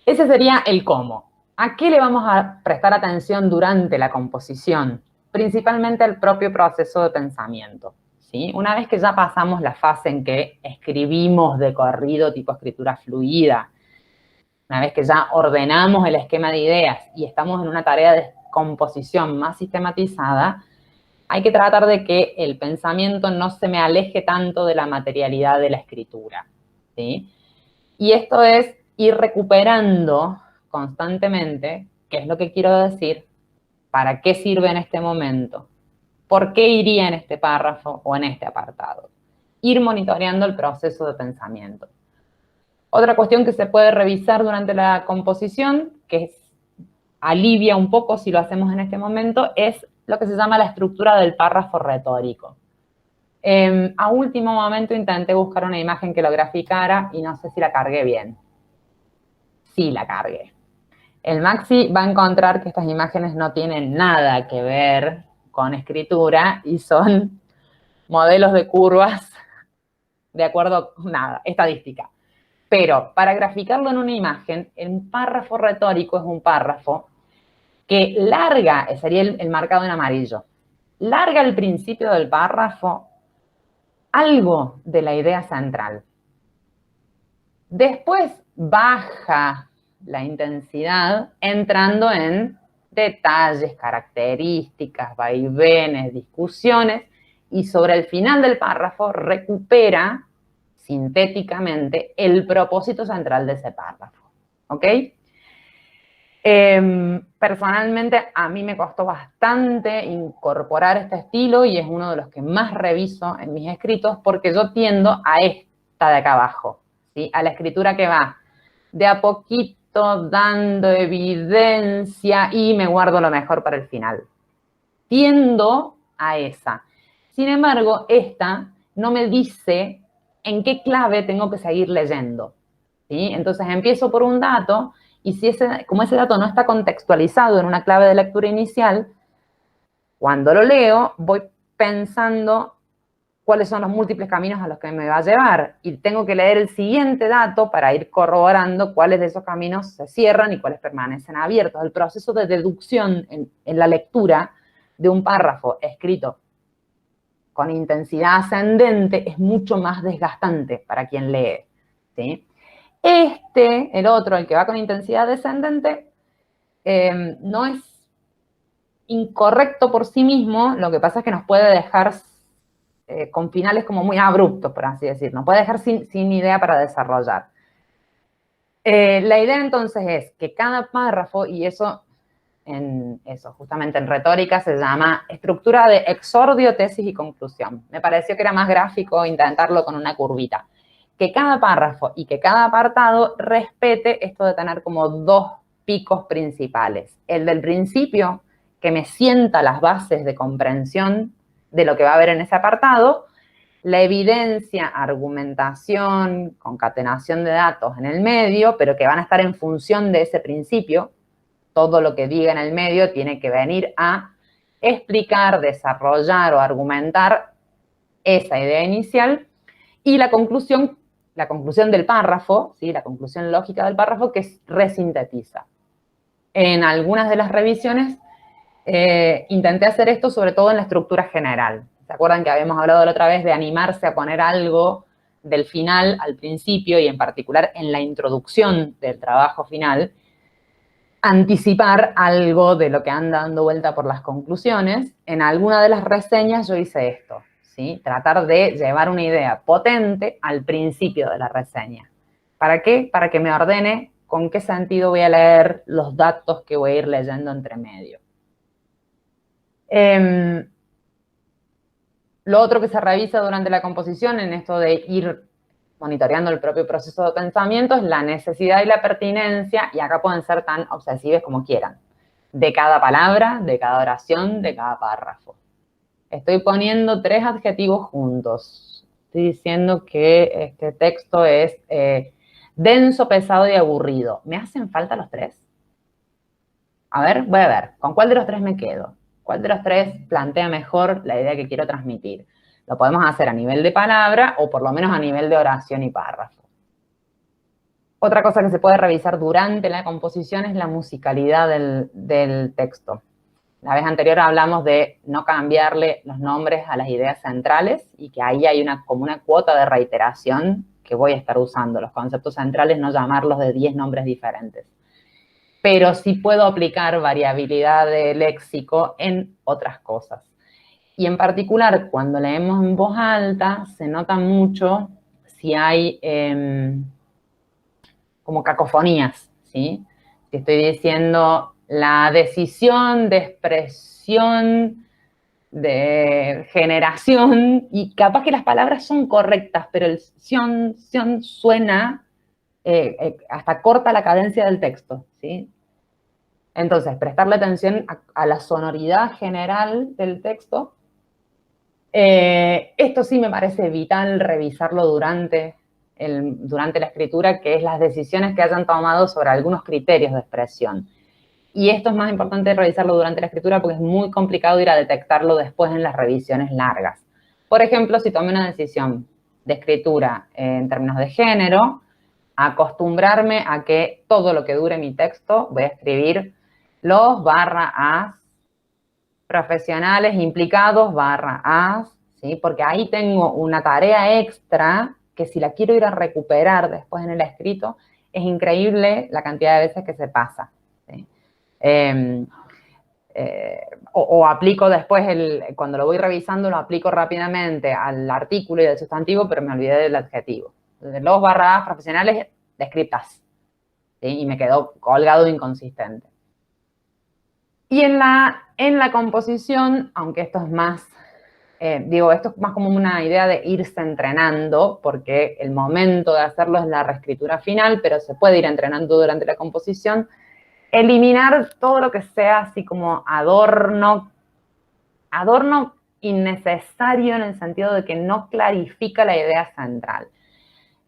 Ese sería el cómo. ¿A qué le vamos a prestar atención durante la composición? Principalmente el propio proceso de pensamiento, ¿sí? Una vez que ya pasamos la fase en que escribimos de corrido tipo escritura fluida, una vez que ya ordenamos el esquema de ideas y estamos en una tarea de composición más sistematizada, hay que tratar de que el pensamiento no se me aleje tanto de la materialidad de la escritura, ¿sí? Y esto es ir recuperando constantemente qué es lo que quiero decir, para qué sirve en este momento, por qué iría en este párrafo o en este apartado. Ir monitoreando el proceso de pensamiento. Otra cuestión que se puede revisar durante la composición, que alivia un poco si lo hacemos en este momento, es lo que se llama la estructura del párrafo retórico. A último momento intenté buscar una imagen que lo graficara y no sé si la cargué bien. Sí, la cargué. El Maxi va a encontrar que estas imágenes no tienen nada que ver con escritura y son modelos de curvas de acuerdo con nada, estadística. Pero para graficarlo en una imagen, un párrafo retórico es un párrafo que larga, sería el marcado en amarillo, larga al principio del párrafo algo de la idea central. Después baja la intensidad entrando en detalles, características, vaivenes, discusiones, y sobre el final del párrafo recupera sintéticamente el propósito central de ese párrafo. ¿Ok? Personalmente, a mí me costó bastante incorporar este estilo y es uno de los que más reviso en mis escritos porque yo tiendo a esta de acá abajo, ¿sí? A la escritura que va de a poquito dando evidencia y me guardo lo mejor para el final. Tiendo a esa. Sin embargo, esta no me dice en qué clave tengo que seguir leyendo, ¿sí? Entonces empiezo por un dato y como ese dato no está contextualizado en una clave de lectura inicial, cuando lo leo voy pensando cuáles son los múltiples caminos a los que me va a llevar y tengo que leer el siguiente dato para ir corroborando cuáles de esos caminos se cierran y cuáles permanecen abiertos. El proceso de deducción en la lectura de un párrafo escrito con intensidad ascendente es mucho más desgastante para quien lee, ¿sí? El otro, el que va con intensidad descendente, no es incorrecto por sí mismo, lo que pasa es que nos puede dejar con finales como muy abruptos, por así decirlo, nos puede dejar sin idea para desarrollar. La idea entonces es que cada párrafo, y justamente en retórica se llama estructura de exordio, tesis y conclusión. Me pareció que era más gráfico intentarlo con una curvita. Que cada párrafo y que cada apartado respete esto de tener como dos picos principales. El del principio, que me sienta las bases de comprensión de lo que va a haber en ese apartado, la evidencia, argumentación, concatenación de datos en el medio, pero que van a estar en función de ese principio. Todo lo que diga en el medio tiene que venir a explicar, desarrollar o argumentar esa idea inicial. Y la conclusión del párrafo, ¿sí? La conclusión lógica del párrafo que resintetiza. En algunas de las revisiones intenté hacer esto sobre todo en la estructura general. ¿Se acuerdan que habíamos hablado la otra vez de animarse a poner algo del final al principio y en particular en la introducción del trabajo final? Anticipar algo de lo que anda dando vuelta por las conclusiones. En alguna de las reseñas yo hice esto, ¿sí? Tratar de llevar una idea potente al principio de la reseña. ¿Para qué? Para que me ordene con qué sentido voy a leer los datos que voy a ir leyendo entre medio. Lo otro que se revisa durante la composición en esto de ir monitoreando el propio proceso de pensamiento es la necesidad y la pertinencia, y acá pueden ser tan obsesivos como quieran, de cada palabra, de cada oración, de cada párrafo. Estoy poniendo 3 adjetivos juntos. Estoy diciendo que este texto es denso, pesado y aburrido. ¿Me hacen falta los 3? A ver, voy a ver. ¿Con cuál de los 3 me quedo? ¿Cuál de los 3 plantea mejor la idea que quiero transmitir? Lo podemos hacer a nivel de palabra o por lo menos a nivel de oración y párrafo. Otra cosa que se puede revisar durante la composición es la musicalidad del texto. La vez anterior hablamos de no cambiarle los nombres a las ideas centrales y que ahí hay como una cuota de reiteración que voy a estar usando. Los conceptos centrales no llamarlos de 10 nombres diferentes. Pero sí puedo aplicar variabilidad de léxico en otras cosas. Y en particular, cuando leemos en voz alta, se nota mucho si hay como cacofonías, ¿sí? Si estoy diciendo la decisión de expresión, de generación, y capaz que las palabras son correctas, pero el sion suena, hasta corta la cadencia del texto, ¿sí? Entonces, prestarle atención a la sonoridad general del texto. Esto sí me parece vital revisarlo durante la escritura, que es las decisiones que hayan tomado sobre algunos criterios de expresión. Y esto es más importante revisarlo durante la escritura porque es muy complicado ir a detectarlo después en las revisiones largas. Por ejemplo, si tomé una decisión de escritura en términos de género, acostumbrarme a que todo lo que dure mi texto voy a escribir los /as, profesionales implicados /as, ¿sí? Porque ahí tengo una tarea extra que si la quiero ir a recuperar después en el escrito, es increíble la cantidad de veces que se pasa, ¿sí? O aplico después, cuando lo voy revisando, lo aplico rápidamente al artículo y al sustantivo, pero me olvidé del adjetivo. Entonces, los /as profesionales descriptas, ¿sí? Y me quedó colgado inconsistente. Y en la composición, aunque esto es más, esto es más como una idea de irse entrenando, porque el momento de hacerlo es la reescritura final, pero se puede ir entrenando durante la composición, eliminar todo lo que sea así como adorno innecesario en el sentido de que no clarifica la idea central.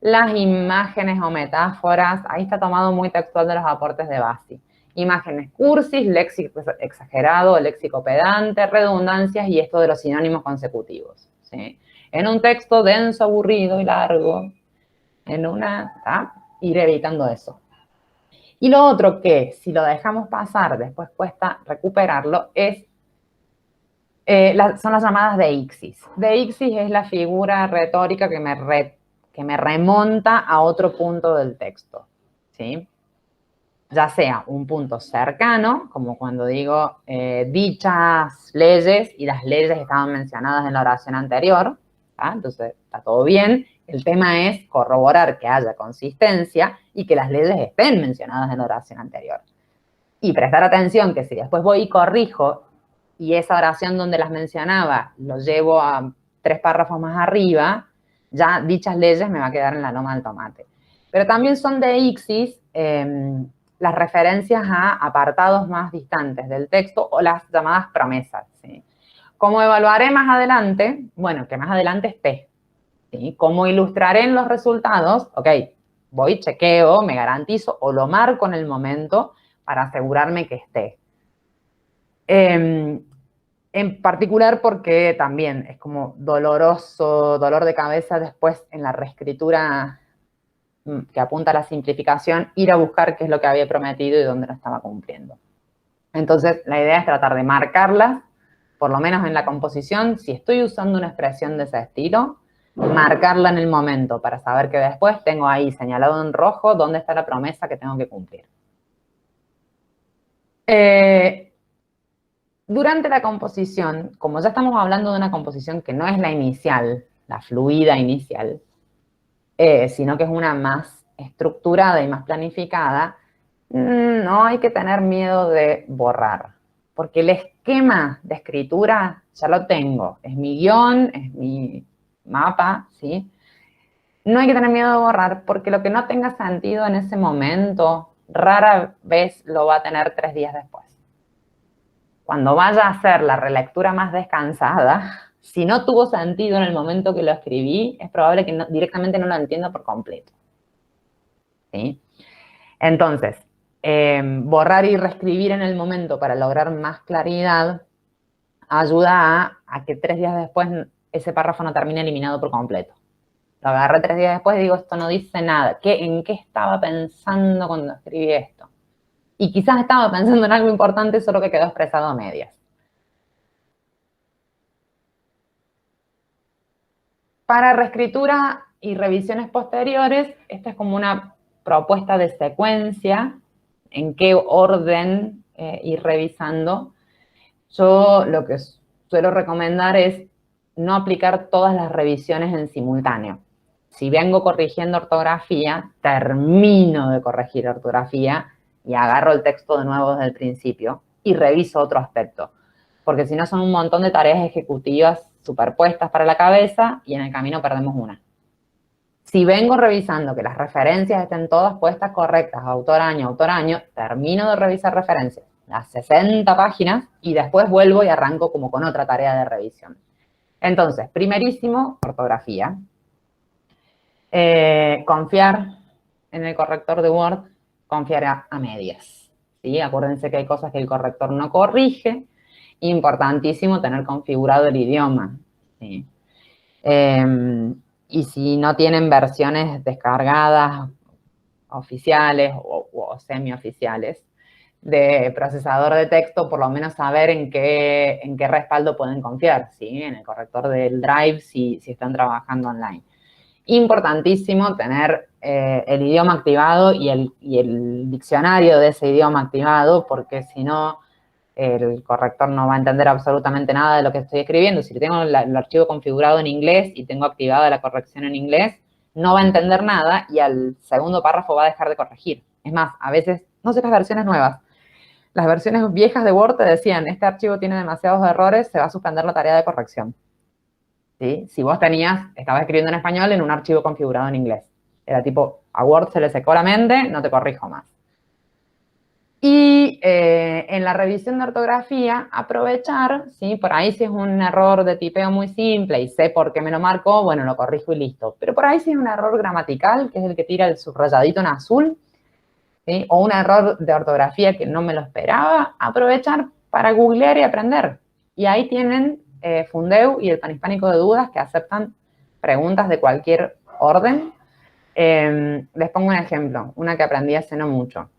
Las imágenes o metáforas, ahí está tomado muy textual de los aportes de Bassi. Imágenes cursis, léxico exagerado, léxico pedante, redundancias y esto de los sinónimos consecutivos, ¿sí? En un texto denso, aburrido y largo, ir evitando eso. Y lo otro que, si lo dejamos pasar, después cuesta recuperarlo, son las llamadas deixis. Deixis es la figura retórica que me remonta a otro punto del texto, ¿sí? Ya sea un punto cercano, como cuando digo dichas leyes, y las leyes estaban mencionadas en la oración anterior, ¿tá? Entonces está todo bien. El tema es corroborar que haya consistencia y que las leyes estén mencionadas en la oración anterior. Y prestar atención que si después voy y corrijo, y esa oración donde las mencionaba lo llevo a 3 párrafos más arriba, ya dichas leyes me va a quedar en la loma del tomate. Pero también son deixis las referencias a apartados más distantes del texto o las llamadas promesas, ¿sí? ¿Cómo evaluaré más adelante? Bueno, que más adelante esté, ¿sí? ¿Cómo ilustraré en los resultados? Ok, voy, chequeo, me garantizo o lo marco en el momento para asegurarme que esté. En particular porque también es como doloroso, dolor de cabeza después en la reescritura que apunta a la simplificación, ir a buscar qué es lo que había prometido y dónde lo estaba cumpliendo. Entonces, la idea es tratar de marcarlas, por lo menos en la composición, si estoy usando una expresión de ese estilo, marcarla en el momento para saber que después tengo ahí señalado en rojo dónde está la promesa que tengo que cumplir. Durante la composición, como ya estamos hablando de una composición que no es la inicial, la fluida inicial, sino que es una más estructurada y más planificada, no hay que tener miedo de borrar, porque el esquema de escritura ya lo tengo, es mi guión, es mi mapa, ¿sí? No hay que tener miedo de borrar, porque lo que no tenga sentido en ese momento, rara vez lo va a tener 3 días después. Cuando vaya a hacer la relectura más descansada, si no tuvo sentido en el momento que lo escribí, es probable que directamente no lo entienda por completo, ¿sí? Entonces, borrar y reescribir en el momento para lograr más claridad ayuda a que 3 días después ese párrafo no termine eliminado por completo. Lo agarré 3 días después y digo, esto no dice nada. ¿En qué estaba pensando cuando escribí esto? Y quizás estaba pensando en algo importante, solo que quedó expresado a medias. Para reescritura y revisiones posteriores, esta es como una propuesta de secuencia, en qué orden ir revisando. Yo lo que suelo recomendar es no aplicar todas las revisiones en simultáneo. Si vengo corrigiendo ortografía, termino de corregir ortografía y agarro el texto de nuevo desde el principio y reviso otro aspecto. Porque si no son un montón de tareas ejecutivas superpuestas para la cabeza y en el camino perdemos una. Si vengo revisando que las referencias estén todas puestas correctas, autor año, termino de revisar referencias las 60 páginas y después vuelvo y arranco como con otra tarea de revisión. Entonces, primerísimo, ortografía. Confiar en el corrector de Word, confiar a medias, ¿sí? Acuérdense que hay cosas que el corrector no corrige. Importantísimo tener configurado el idioma, ¿sí? Y si no tienen versiones descargadas oficiales o semioficiales de procesador de texto, por lo menos saber en qué respaldo pueden confiar, ¿sí? En el corrector del Drive si están trabajando online. Importantísimo tener el idioma activado y el diccionario de ese idioma activado, porque si no, el corrector no va a entender absolutamente nada de lo que estoy escribiendo. Si tengo el archivo configurado en inglés y tengo activada la corrección en inglés, no va a entender nada y al segundo párrafo va a dejar de corregir. Es más, a veces, no sé las versiones nuevas, las versiones viejas de Word te decían, este archivo tiene demasiados errores, se va a suspender la tarea de corrección. ¿Sí? Si vos estabas escribiendo en español en un archivo configurado en inglés. Era tipo, a Word se le secó la mente, no te corrijo más. Y en la revisión de ortografía, aprovechar, ¿sí? Por ahí si es un error de tipeo muy simple y sé por qué me lo marcó, bueno, lo corrijo y listo. Pero por ahí si es un error gramatical, que es el que tira el subrayadito en azul, ¿sí? O un error de ortografía que no me lo esperaba, aprovechar para googlear y aprender. Y ahí tienen Fundeu y el Panhispánico de Dudas que aceptan preguntas de cualquier orden. Les pongo un ejemplo, una que aprendí hace no mucho.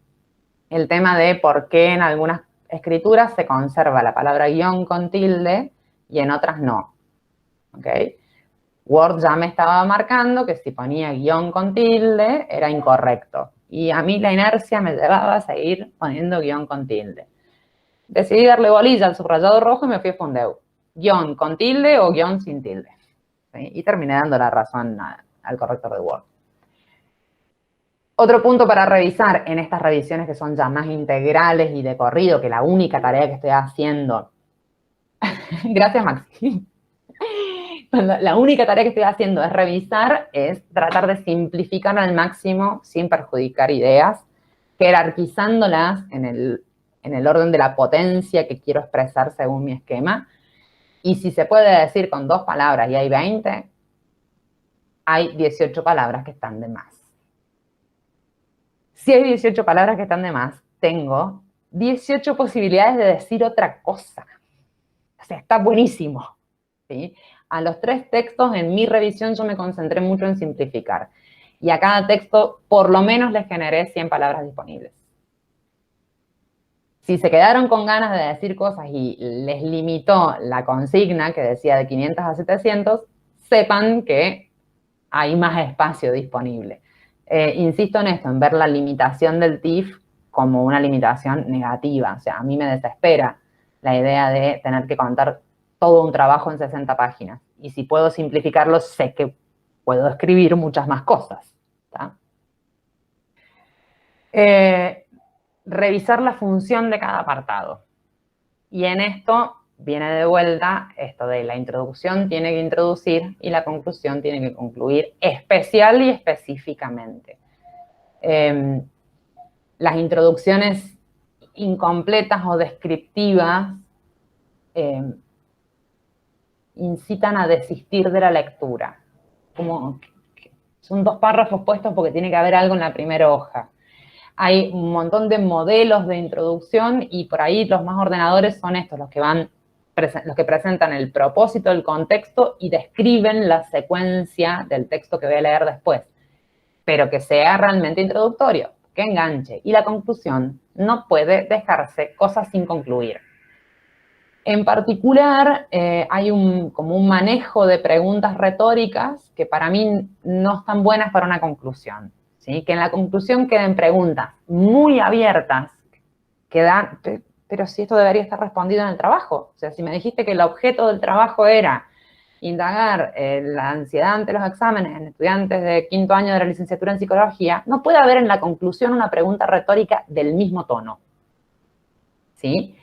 El tema de por qué en algunas escrituras se conserva la palabra guión con tilde y en otras no. ¿Ok? Word ya me estaba marcando que si ponía guión con tilde era incorrecto. Y a mí la inercia me llevaba a seguir poniendo guión con tilde. Decidí darle bolilla al subrayado rojo y me fui a Fundeu. Guión con tilde o guión sin tilde. ¿Sí? Y terminé dando la razón al corrector de Word. Otro punto para revisar en estas revisiones que son ya más integrales y de corrido, que la única tarea que estoy haciendo... Gracias, Maxi. La única tarea que estoy haciendo es revisar, es tratar de simplificar al máximo sin perjudicar ideas, jerarquizándolas en el orden de la potencia que quiero expresar según mi esquema. Y si se puede decir con 2 palabras y hay 20, hay 18 palabras que están de más. Si hay 18 palabras que están de más, tengo 18 posibilidades de decir otra cosa. O sea, está buenísimo, ¿sí? A los 3 textos en mi revisión yo me concentré mucho en simplificar. Y a cada texto por lo menos les generé 100 palabras disponibles. Si se quedaron con ganas de decir cosas y les limitó la consigna que decía de 500 a 700, sepan que hay más espacio disponible. Insisto en esto, en ver la limitación del TIF como una limitación negativa. O sea, a mí me desespera la idea de tener que contar todo un trabajo en 60 páginas. Y si puedo simplificarlo, sé que puedo escribir muchas más cosas. ¿Tá? Revisar la función de cada apartado. Y en esto viene de vuelta esto de la introducción tiene que introducir y la conclusión tiene que concluir especial y específicamente. Las introducciones incompletas o descriptivas incitan a desistir de la lectura. Como son 2 párrafos puestos porque tiene que haber algo en la primera hoja. Hay un montón de modelos de introducción y por ahí los más ordenadores son estos, los que presentan el propósito, el contexto y describen la secuencia del texto que voy a leer después, pero que sea realmente introductorio, que enganche. Y la conclusión no puede dejarse cosas sin concluir. En particular, hay como un manejo de preguntas retóricas que para mí no están buenas para una conclusión. ¿Sí? Que en la conclusión queden preguntas muy abiertas, pero si esto debería estar respondido en el trabajo. O sea, si me dijiste que el objeto del trabajo era indagar la ansiedad ante los exámenes en estudiantes de 5º año de la licenciatura en psicología, no puede haber en la conclusión una pregunta retórica del mismo tono. ¿Sí?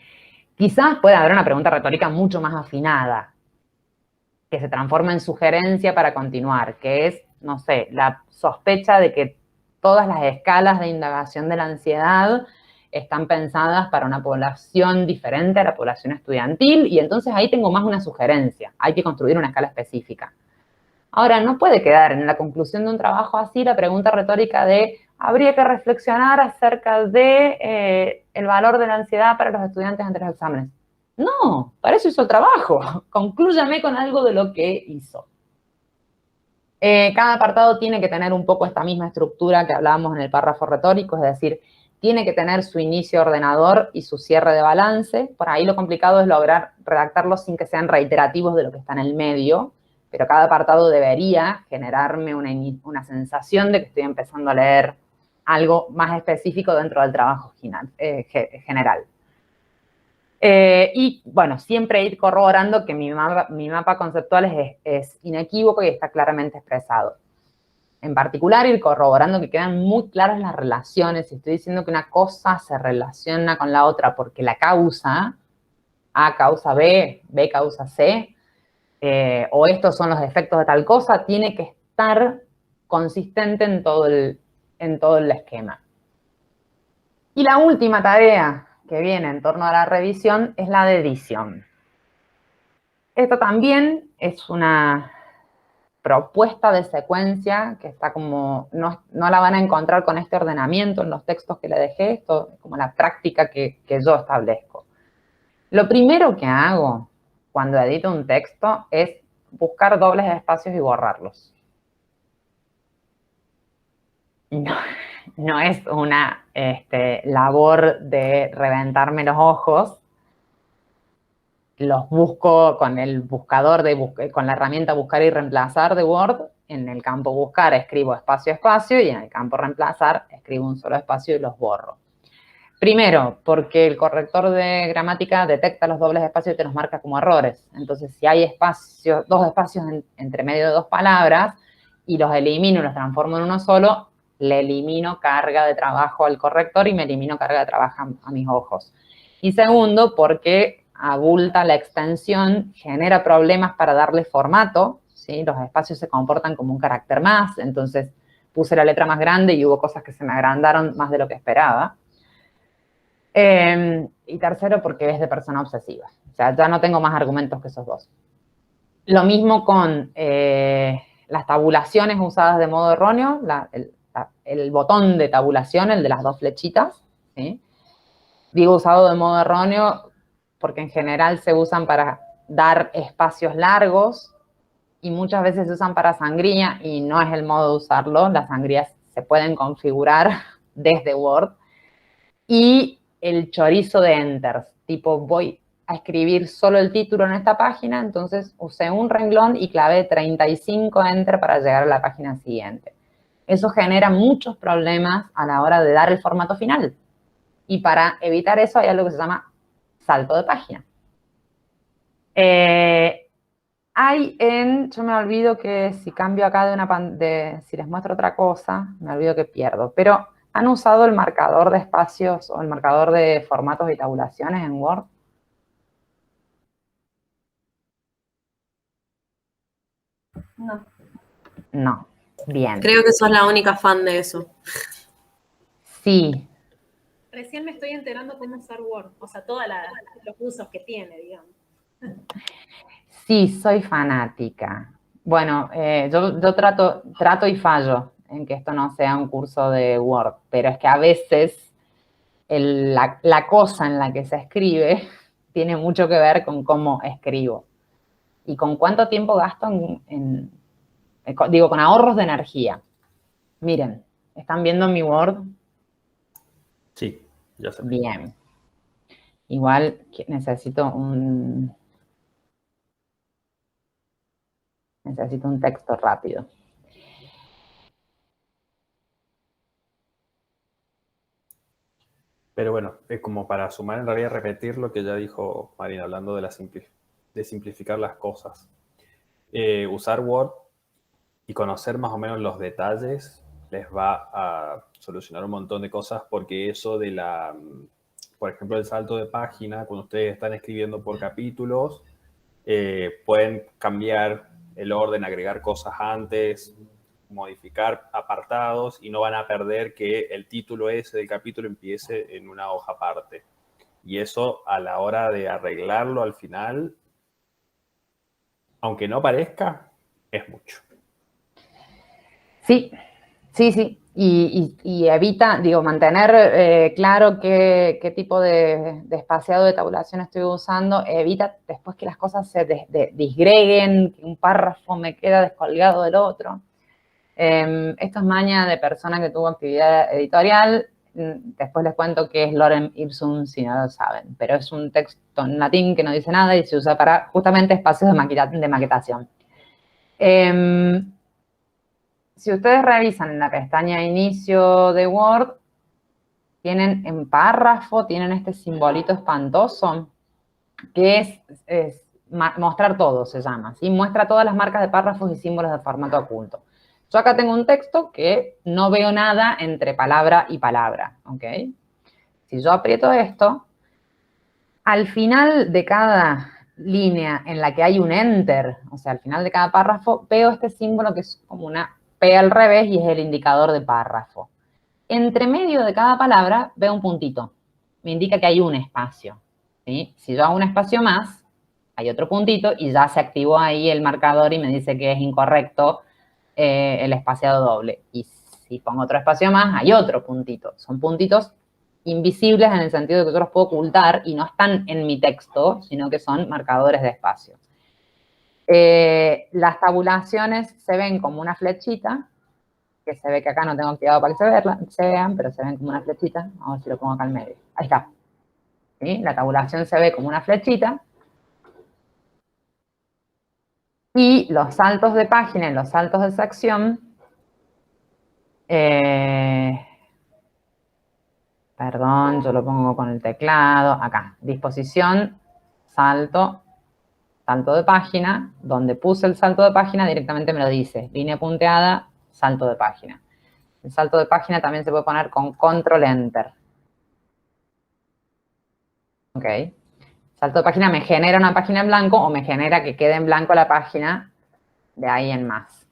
Quizás pueda haber una pregunta retórica mucho más afinada, que se transforma en sugerencia para continuar, que es, no sé, la sospecha de que todas las escalas de indagación de la ansiedad están pensadas para una población diferente a la población estudiantil y entonces ahí tengo más una sugerencia. Hay que construir una escala específica. Ahora, no puede quedar en la conclusión de un trabajo así la pregunta retórica de habría que reflexionar acerca de el valor de la ansiedad para los estudiantes entre los exámenes. No, para eso hizo el trabajo. Conclúyame con algo de lo que hizo. Cada apartado tiene que tener un poco esta misma estructura que hablábamos en el párrafo retórico, es decir, tiene que tener su inicio ordenador y su cierre de balance. Por ahí lo complicado es lograr redactarlos sin que sean reiterativos de lo que está en el medio, pero cada apartado debería generarme una sensación de que estoy empezando a leer algo más específico dentro del trabajo general. Y, bueno, siempre ir corroborando que mi mapa conceptual es inequívoco y está claramente expresado. En particular, ir corroborando que quedan muy claras las relaciones. Si estoy diciendo que una cosa se relaciona con la otra porque la causa, A causa B, B causa C, o estos son los efectos de tal cosa, tiene que estar consistente en todo el esquema. Y la última tarea que viene en torno a la revisión es la de edición. Esto también es una propuesta de secuencia que está como, no la van a encontrar con este ordenamiento en los textos que le dejé, esto es como la práctica que yo establezco. Lo primero que hago cuando edito un texto es buscar dobles espacios y borrarlos. No es una labor de reventarme los ojos. Los busco con el buscador, con la herramienta buscar y reemplazar de Word. En el campo buscar escribo espacio, espacio, y en el campo reemplazar escribo un solo espacio y los borro. Primero, porque el corrector de gramática detecta los dobles espacios y te los marca como errores. Entonces, si hay dos espacios entre medio de dos palabras y los elimino y los transformo en uno solo, le elimino carga de trabajo al corrector y me elimino carga de trabajo a mis ojos. Y segundo, porque abulta la extensión, genera problemas para darle formato, ¿sí? Los espacios se comportan como un carácter más, entonces puse la letra más grande y hubo cosas que se me agrandaron más de lo que esperaba. Y tercero, porque es de persona obsesiva. O sea, ya no tengo más argumentos que esos dos. Lo mismo con las tabulaciones usadas de modo erróneo, el botón de tabulación, el de las dos flechitas, ¿sí? Digo usado de modo erróneo porque en general se usan para dar espacios largos y muchas veces se usan para sangría y no es el modo de usarlo. Las sangrías se pueden configurar desde Word. Y el chorizo de enters, tipo voy a escribir solo el título en esta página, entonces usé un renglón y clavé 35 enter para llegar a la página siguiente. Eso genera muchos problemas a la hora de dar el formato final. Y para evitar eso hay algo que se llama salto de página. Yo me olvido que si cambio acá si les muestro otra cosa, me olvido que pierdo, pero ¿han usado el marcador de espacios o el marcador de formatos y tabulaciones en Word? No. No. Bien. Creo que sos la única fan de eso. Sí. Recién me estoy enterando cómo usar Word, o sea, todos los usos que tiene, digamos. Sí, soy fanática. Bueno, yo trato y fallo en que esto no sea un curso de Word, pero es que a veces la cosa en la que se escribe tiene mucho que ver con cómo escribo y con cuánto tiempo gasto con ahorros de energía. Miren, ¿están viendo mi Word? Sí, ya sé. Bien. Igual necesito un texto rápido. Pero bueno, es como para sumar, en realidad repetir lo que ya dijo Marina, hablando de simplificar las cosas. Usar Word y conocer más o menos los detalles les va a solucionar un montón de cosas, porque eso de por ejemplo, el salto de página, cuando ustedes están escribiendo por capítulos, pueden cambiar el orden, agregar cosas antes, modificar apartados y no van a perder que el título ese del capítulo empiece en una hoja aparte. Y eso, a la hora de arreglarlo al final, aunque no parezca, es mucho. Sí, sí. Y evita, digo, mantener claro qué tipo de espaciado de tabulación estoy usando, evita después que las cosas se disgreguen, que un párrafo me queda descolgado del otro. Esto es maña de persona que tuvo actividad editorial. Después les cuento qué es lorem ipsum si no lo saben, pero es un texto en latín que no dice nada y se usa para justamente espacios de maquetación. Si ustedes revisan en la pestaña inicio de Word, tienen en párrafo, tienen este simbolito espantoso, que es mostrar todo, se llama, ¿sí? Muestra todas las marcas de párrafos y símbolos de formato oculto. Yo acá tengo un texto que no veo nada entre palabra y palabra, ¿ok? Si yo aprieto esto, al final de cada línea en la que hay un enter, o sea, al final de cada párrafo, veo este símbolo que es como una P al revés y es el indicador de párrafo. Entre medio de cada palabra veo un puntito. Me indica que hay un espacio, ¿sí? Si yo hago un espacio más, hay otro puntito y ya se activó ahí el marcador y me dice que es incorrecto el espaciado doble. Y si pongo otro espacio más, hay otro puntito. Son puntitos invisibles en el sentido de que yo los puedo ocultar y no están en mi texto, sino que son marcadores de espacio. Las tabulaciones se ven como una flechita, que se ve que acá no tengo activado para que se vean, pero se ven como una flechita. Vamos a ver si lo pongo acá al medio. Ahí está. ¿Sí? La tabulación se ve como una flechita. Y los saltos de página y los saltos de sección, perdón, yo lo pongo con el teclado, acá, disposición, salto de página, donde puse el salto de página directamente me lo dice, línea punteada, salto de página. El salto de página también se puede poner con control enter. Ok. Salto de página me genera una página en blanco o me genera que quede en blanco la página de ahí en más.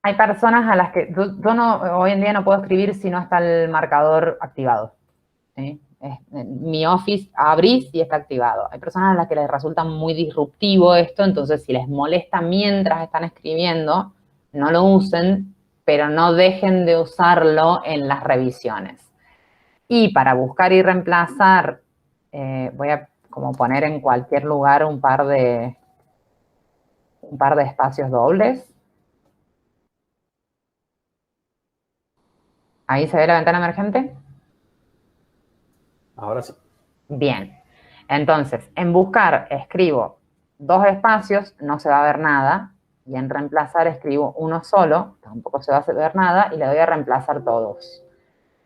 Hay personas a las que yo no, hoy en día no puedo escribir si no está el marcador activado, ¿sí? Mi Office abrís y está activado. Hay personas a las que les resulta muy disruptivo esto, entonces si les molesta mientras están escribiendo, no lo usen, pero no dejen de usarlo en las revisiones. Y para buscar y reemplazar, voy a como poner en cualquier lugar un par de espacios dobles. ¿Ahí se ve la ventana emergente? Ahora sí. Bien. Entonces, en buscar escribo 2 espacios, no se va a ver nada. Y en reemplazar escribo uno solo, tampoco se va a ver nada. Y le doy a reemplazar todos.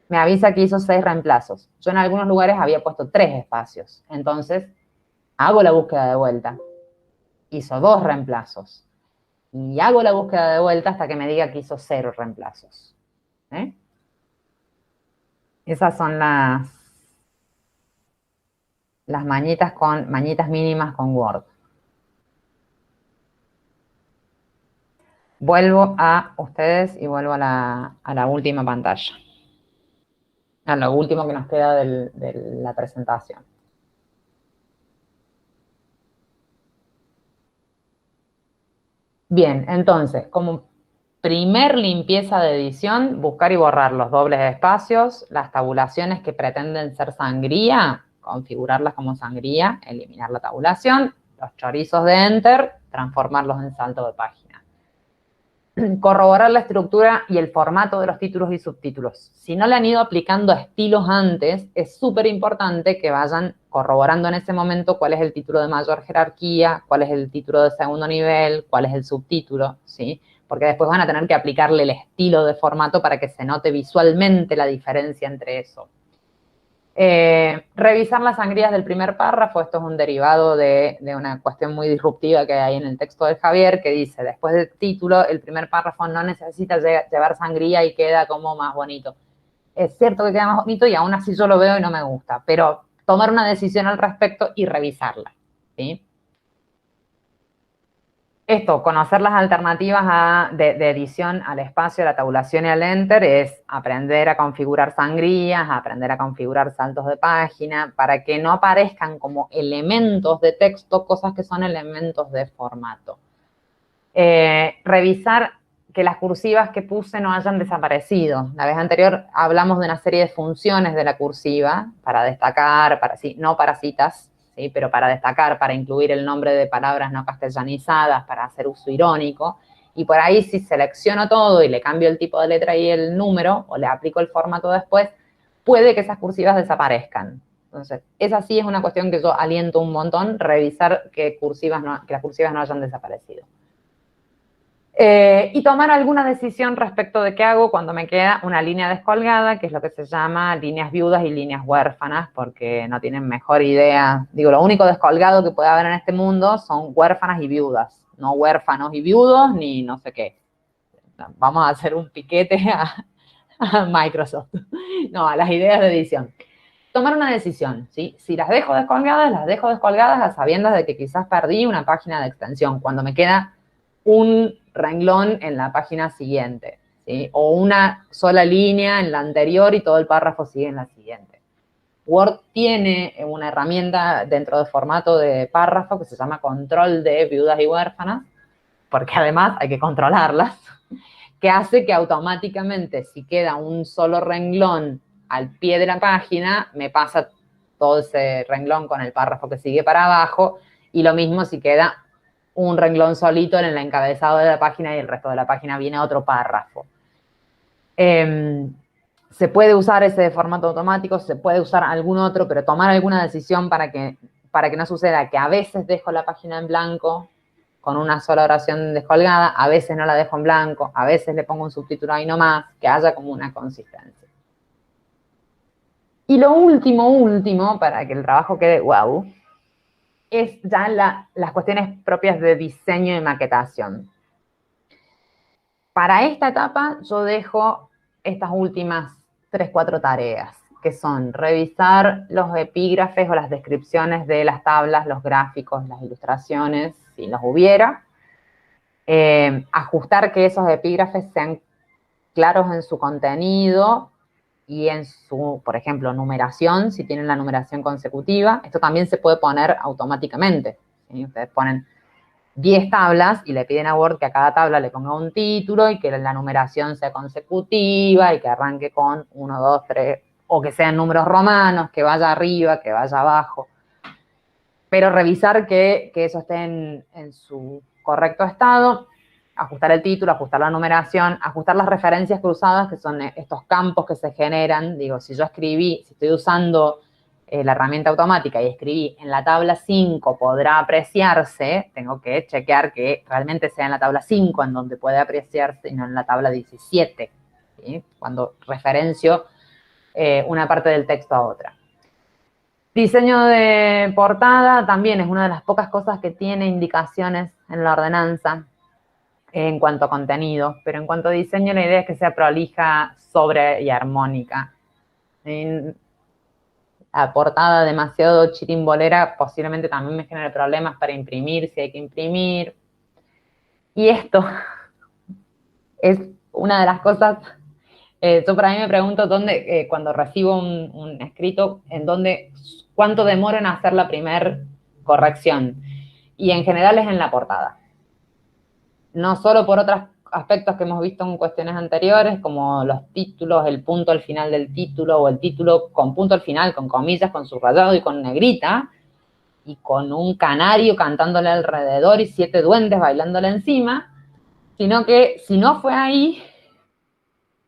Me avisa que hizo 6 reemplazos. Yo en algunos lugares había puesto 3 espacios. Entonces, hago la búsqueda de vuelta. Hizo 2 reemplazos. Y hago la búsqueda de vuelta hasta que me diga que hizo 0 reemplazos. Esas son las mañitas mínimas con Word. Vuelvo a ustedes y vuelvo a la última pantalla. A lo último que nos queda de la presentación. Bien, entonces, como primer limpieza de edición, buscar y borrar los dobles espacios, las tabulaciones que pretenden ser sangría, configurarlas como sangría, eliminar la tabulación, los chorizos de Enter, transformarlos en salto de página. Corroborar la estructura y el formato de los títulos y subtítulos. Si no le han ido aplicando estilos antes, es súper importante que vayan corroborando en ese momento cuál es el título de mayor jerarquía, cuál es el título de segundo nivel, cuál es el subtítulo, ¿sí? Porque después van a tener que aplicarle el estilo de formato para que se note visualmente la diferencia entre eso. Revisar las sangrías del primer párrafo. Esto es un derivado de una cuestión muy disruptiva que hay en el texto de Javier, que dice, después del título, el primer párrafo no necesita llevar sangría y queda como más bonito. Es cierto que queda más bonito y aún así yo lo veo y no me gusta, pero tomar una decisión al respecto y revisarla, ¿sí? Esto, conocer las alternativas de edición al espacio, a la tabulación y al enter, es aprender a configurar sangrías, aprender a configurar saltos de página, para que no aparezcan como elementos de texto, cosas que son elementos de formato. Revisar que las cursivas que puse no hayan desaparecido. La vez anterior hablamos de una serie de funciones de la cursiva, para destacar, no para citas, ¿sí? Pero para destacar, para incluir el nombre de palabras no castellanizadas, para hacer uso irónico. Y por ahí, si selecciono todo y le cambio el tipo de letra y el número, o le aplico el formato después, puede que esas cursivas desaparezcan. Entonces, esa sí es una cuestión que yo aliento un montón, revisar que las cursivas no hayan desaparecido. Y tomar alguna decisión respecto de qué hago cuando me queda una línea descolgada, que es lo que se llama líneas viudas y líneas huérfanas, porque no tienen mejor idea. Digo, lo único descolgado que puede haber en este mundo son huérfanas y viudas, no huérfanos y viudos, ni no sé qué. Vamos a hacer un piquete a Microsoft, no, a las ideas de edición. Tomar una decisión, ¿sí? Si las dejo descolgadas a sabiendas de que quizás perdí una página de extensión, cuando me queda un renglón en la página siguiente, ¿sí? O una sola línea en la anterior y todo el párrafo sigue en la siguiente. Word tiene una herramienta dentro del formato de párrafo que se llama control de viudas y huérfanas, porque además hay que controlarlas, que hace que automáticamente, si queda un solo renglón al pie de la página, me pasa todo ese renglón con el párrafo que sigue para abajo, y lo mismo si queda un renglón solito en el encabezado de la página y el resto de la página viene otro párrafo. Se puede usar ese formato automático, se puede usar algún otro, pero tomar alguna decisión para que no suceda que a veces dejo la página en blanco con una sola oración descolgada, a veces no la dejo en blanco, a veces le pongo un subtítulo ahí nomás, que haya como una consistencia. Y lo último, para que el trabajo quede guau, es ya las cuestiones propias de diseño y maquetación. Para esta etapa yo dejo estas últimas 3, 4 tareas, que son revisar los epígrafes o las descripciones de las tablas, los gráficos, las ilustraciones, si los hubiera. Ajustar que esos epígrafes sean claros en su contenido y en su, por ejemplo, numeración, si tienen la numeración consecutiva. Esto también se puede poner automáticamente, ¿sí? Ustedes ponen 10 tablas y le piden a Word que a cada tabla le ponga un título y que la numeración sea consecutiva y que arranque con 1, 2, 3, o que sean números romanos, que vaya arriba, que vaya abajo. Pero revisar que eso esté en su correcto estado, ajustar el título, ajustar la numeración, ajustar las referencias cruzadas, que son estos campos que se generan. Digo, si yo escribí, si estoy usando la herramienta automática y escribí en la tabla 5 podrá apreciarse, tengo que chequear que realmente sea en la tabla 5 en donde puede apreciarse y no en la tabla 17, ¿sí? Cuando referencio una parte del texto a otra. Diseño de portada también es una de las pocas cosas que tiene indicaciones en la ordenanza en cuanto a contenido, pero en cuanto a diseño la idea es que sea prolija, sobre y armónica. La portada demasiado chirimbolera posiblemente también me genere problemas para imprimir, si hay que imprimir. Y esto es una de las cosas, yo por ahí me pregunto dónde, cuando recibo un escrito, cuánto demoro en hacer la primer corrección. Y en general es en la portada. No solo por otros aspectos que hemos visto en cuestiones anteriores, como los títulos, el punto al final del título, o el título con punto al final, con comillas, con subrayado y con negrita, y con un canario cantándole alrededor y 7 duendes bailándole encima, sino que si no fue ahí,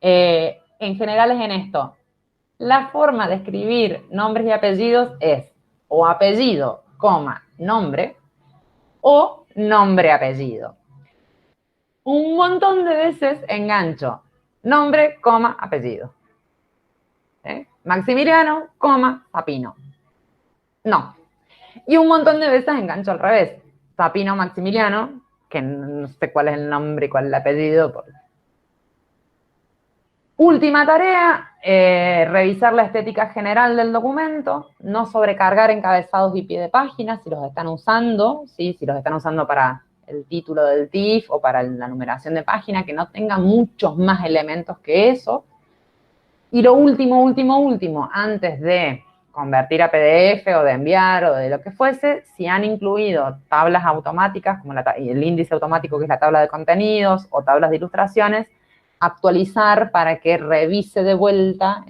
en general es en esto. La forma de escribir nombres y apellidos es o apellido, coma, nombre, o nombre-apellido. Un montón de veces engancho nombre, coma, apellido. Maximiliano, coma, Sapino. No. Y un montón de veces engancho al revés. Sapino, Maximiliano, que no sé cuál es el nombre y cuál es el apellido. Última tarea, revisar la estética general del documento, no sobrecargar encabezados y pie de página si los están usando, ¿sí? Si los están usando para el título del TIFF o para la numeración de página, que no tenga muchos más elementos que eso. Y lo último, antes de convertir a PDF o de enviar o de lo que fuese, si han incluido tablas automáticas, como el índice automático que es la tabla de contenidos o tablas de ilustraciones, actualizar para que revise de vuelta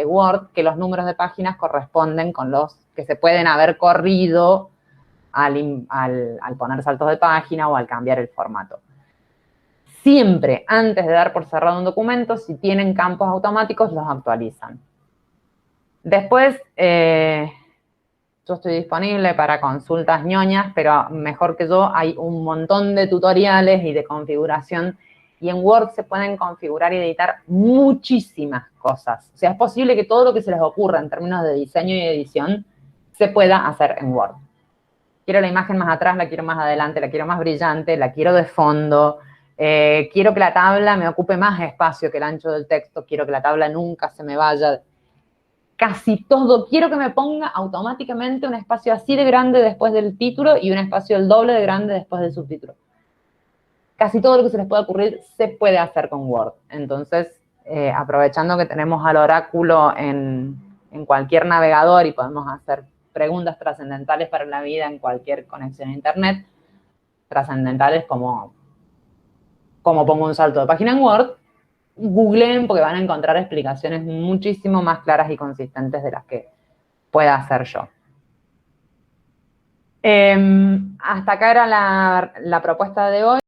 Word que los números de páginas corresponden con los que se pueden haber corrido al poner saltos de página o al cambiar el formato. Siempre, antes de dar por cerrado un documento, si tienen campos automáticos, los actualizan. Después, yo estoy disponible para consultas ñoñas, pero mejor que yo, hay un montón de tutoriales y de configuración. Y en Word se pueden configurar y editar muchísimas cosas. O sea, es posible que todo lo que se les ocurra en términos de diseño y edición se pueda hacer en Word. Quiero la imagen más atrás, la quiero más adelante, la quiero más brillante, la quiero de fondo. Quiero que la tabla me ocupe más espacio que el ancho del texto. Quiero que la tabla nunca se me vaya. Casi todo. Quiero que me ponga automáticamente un espacio así de grande después del título y un espacio el doble de grande después del subtítulo. Casi todo lo que se les pueda ocurrir se puede hacer con Word. Entonces, aprovechando que tenemos al oráculo en cualquier navegador y podemos hacer preguntas trascendentales para la vida en cualquier conexión a Internet, trascendentales como pongo un salto de página en Word, googleen porque van a encontrar explicaciones muchísimo más claras y consistentes de las que pueda hacer yo. Hasta acá era la propuesta de hoy.